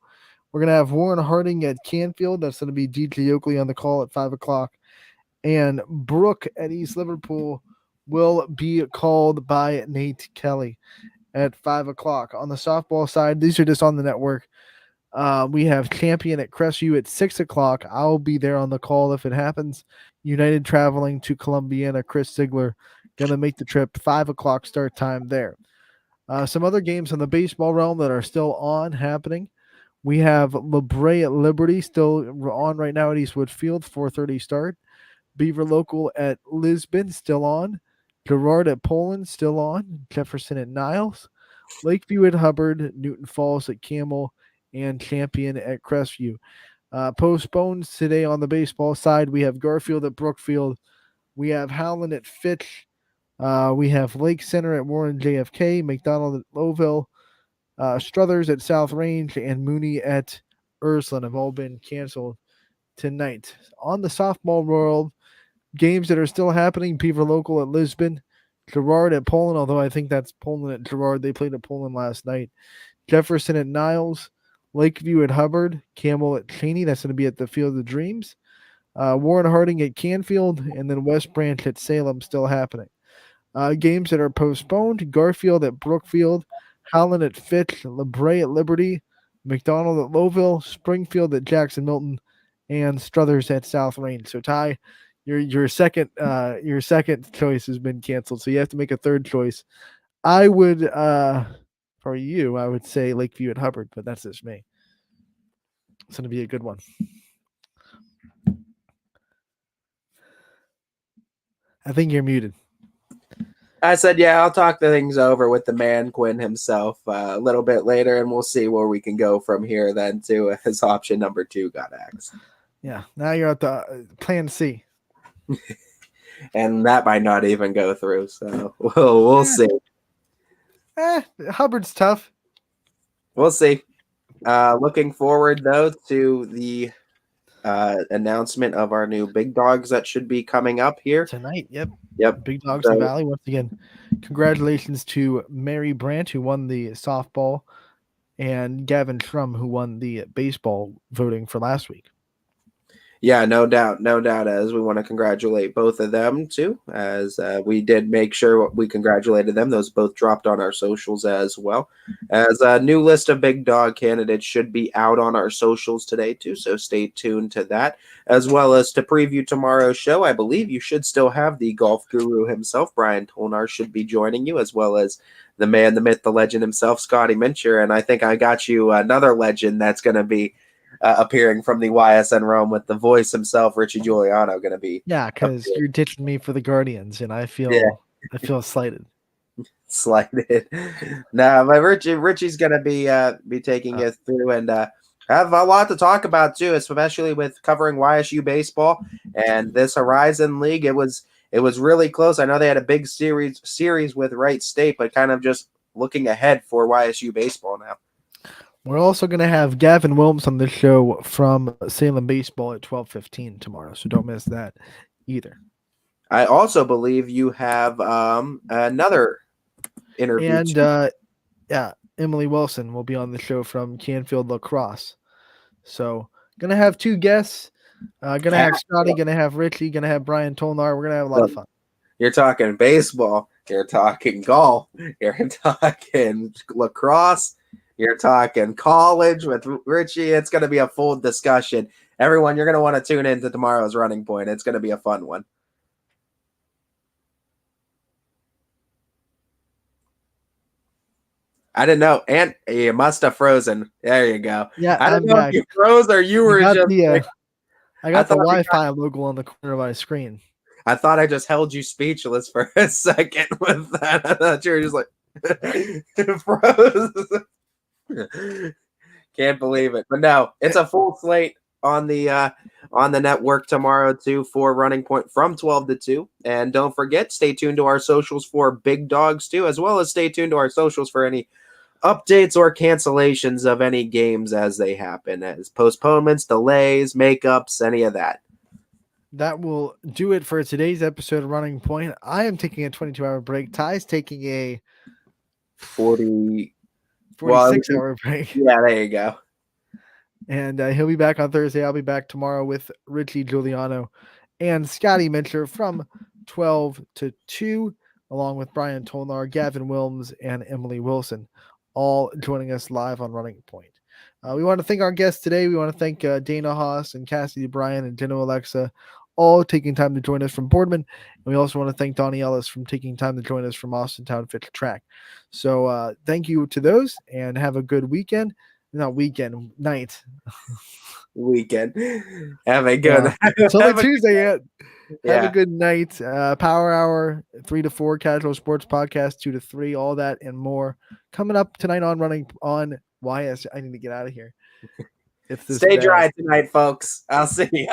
We're going to have Warren Harding at Canfield. That's going to be DJ Oakley on the call at 5 o'clock. And Brook at East Liverpool will be called by Nate Kelly at 5 o'clock. On the softball side, these are just on the network. We have Champion at Crestview at 6 o'clock. I'll be there on the call if it happens. United traveling to Columbiana. Chris Ziegler going to make the trip. 5 o'clock start time there. Some other games in the baseball realm that are still happening. We have LeBray at Liberty still on right now at Eastwood Field, 4:30 start. Beaver Local at Lisbon still on. Girard at Poland still on. Jefferson at Niles. Lakeview at Hubbard. Newton Falls at Camel. And Champion at Crestview. Postponed today on the baseball side. We have Garfield at Brookfield. We have Howland at Fitch. We have Lake Center at Warren JFK. McDonald at Lowville. Struthers at South Range. And Mooney at Ursuline have all been canceled tonight. On the softball world, games that are still happening. Beaver Local at Lisbon. Girard at Poland, although I think that's Poland at Girard. They played at Poland last night. Jefferson at Niles. Lakeview at Hubbard, Campbell at Cheney. That's going to be at the Field of Dreams. Warren Harding at Canfield, and then West Branch at Salem still happening. Games that are postponed, Garfield at Brookfield, Howland at Fitch, LeBray at Liberty, McDonald at Lowville, Springfield at Jackson Milton, and Struthers at South Range. So Ty, your second choice has been canceled, so you have to make a third choice. I would for you, I would say Lakeview at Hubbard, but that's just me. It's going to be a good one. I think you're muted. I said, yeah, I'll talk the things over with the man, Quinn himself, a little bit later, and we'll see where we can go from here then to his option number 2 got axed. Yeah, now you're at the plan C. And that might not even go through, so we'll see. Hubbard's tough. We'll see. Looking forward, though, to the announcement of our new big dogs that should be coming up here tonight. Yep. Big dogs in the Valley. Once again, congratulations to Mary Brandt, who won the softball and Gavin Shrum, who won the baseball voting for last week. Yeah, no doubt, no doubt. As we want to congratulate both of them too, as we did make sure we congratulated them. Those both dropped on our socials as well. As a new list of big dog candidates should be out on our socials today too, so stay tuned to that. As well as to preview tomorrow's show, I believe you should still have the golf guru himself, Bryan Tolnar, should be joining you, as well as the man, the myth, the legend himself, Scotty Mincher. And I think I got you another legend that's going to be appearing from the YSN realm with the voice himself, Richie Giuliano, going to be. Yeah, because you're ditching me for the Guardians, and I feel slighted. Slighted. No, but Richie's going to be taking you through and have a lot to talk about too, especially with covering YSU baseball and this Horizon League. It was really close. I know they had a big series with Wright State, but kind of just looking ahead for YSU baseball now. We're also going to have Gavin Wilms on the show from Salem Baseball at 12:15 tomorrow, so don't miss that either. I also believe you have another interview. And Emily Wilson will be on the show from Canfield Lacrosse. So going to have two guests. Going to have Scotty, going to have Richie, going to have Bryan Tolnar. We're going to have a lot of fun. You're talking baseball. You're talking golf. You're talking lacrosse. You're talking college with Richie. It's going to be a full discussion. Everyone, you're going to want to tune into tomorrow's Running Point. It's going to be a fun one. I didn't know. And you must have frozen. There you go. Yeah, I don't know if you froze or you were just. I got the Wi-Fi logo on the corner of my screen. I thought I just held you speechless for a second with that. I thought you were just like froze. Can't believe it. But no, it's a full slate on the network tomorrow too for Running Point from 12 to 2. And don't forget, stay tuned to our socials for big dogs too, as well as stay tuned to our socials for any updates or cancellations of any games as they happen, as postponements, delays, makeups, any of that. That will do it for today's episode of Running Point. I am taking a 22-hour break. Ty's taking a 46-hour break. Yeah, there you go. And he'll be back on Thursday. I'll be back tomorrow with Richie Giuliano and Scotty Mincher from 12 to 2, along with Bryan Tolnar, Gavin Wilms, and Emily Wilson, all joining us live on Running Point. We want to thank our guests today. We want to thank Dana Haas and Cassidy Bryan and Jenna Alexa, all taking time to join us from Boardman. And we also want to thank Donnie Ellison from taking time to join us from Austintown Fitch Track. So thank you to those, and have a good weekend. Not weekend, night. Weekend. Have a good. It's only Tuesday yet. Have a good night. Power Hour 3 to 4, Casual Sports Podcast 2 to 3, all that and more coming up tonight on Running on YS. I need to get out of here. Stay dry tonight, folks. I'll see you.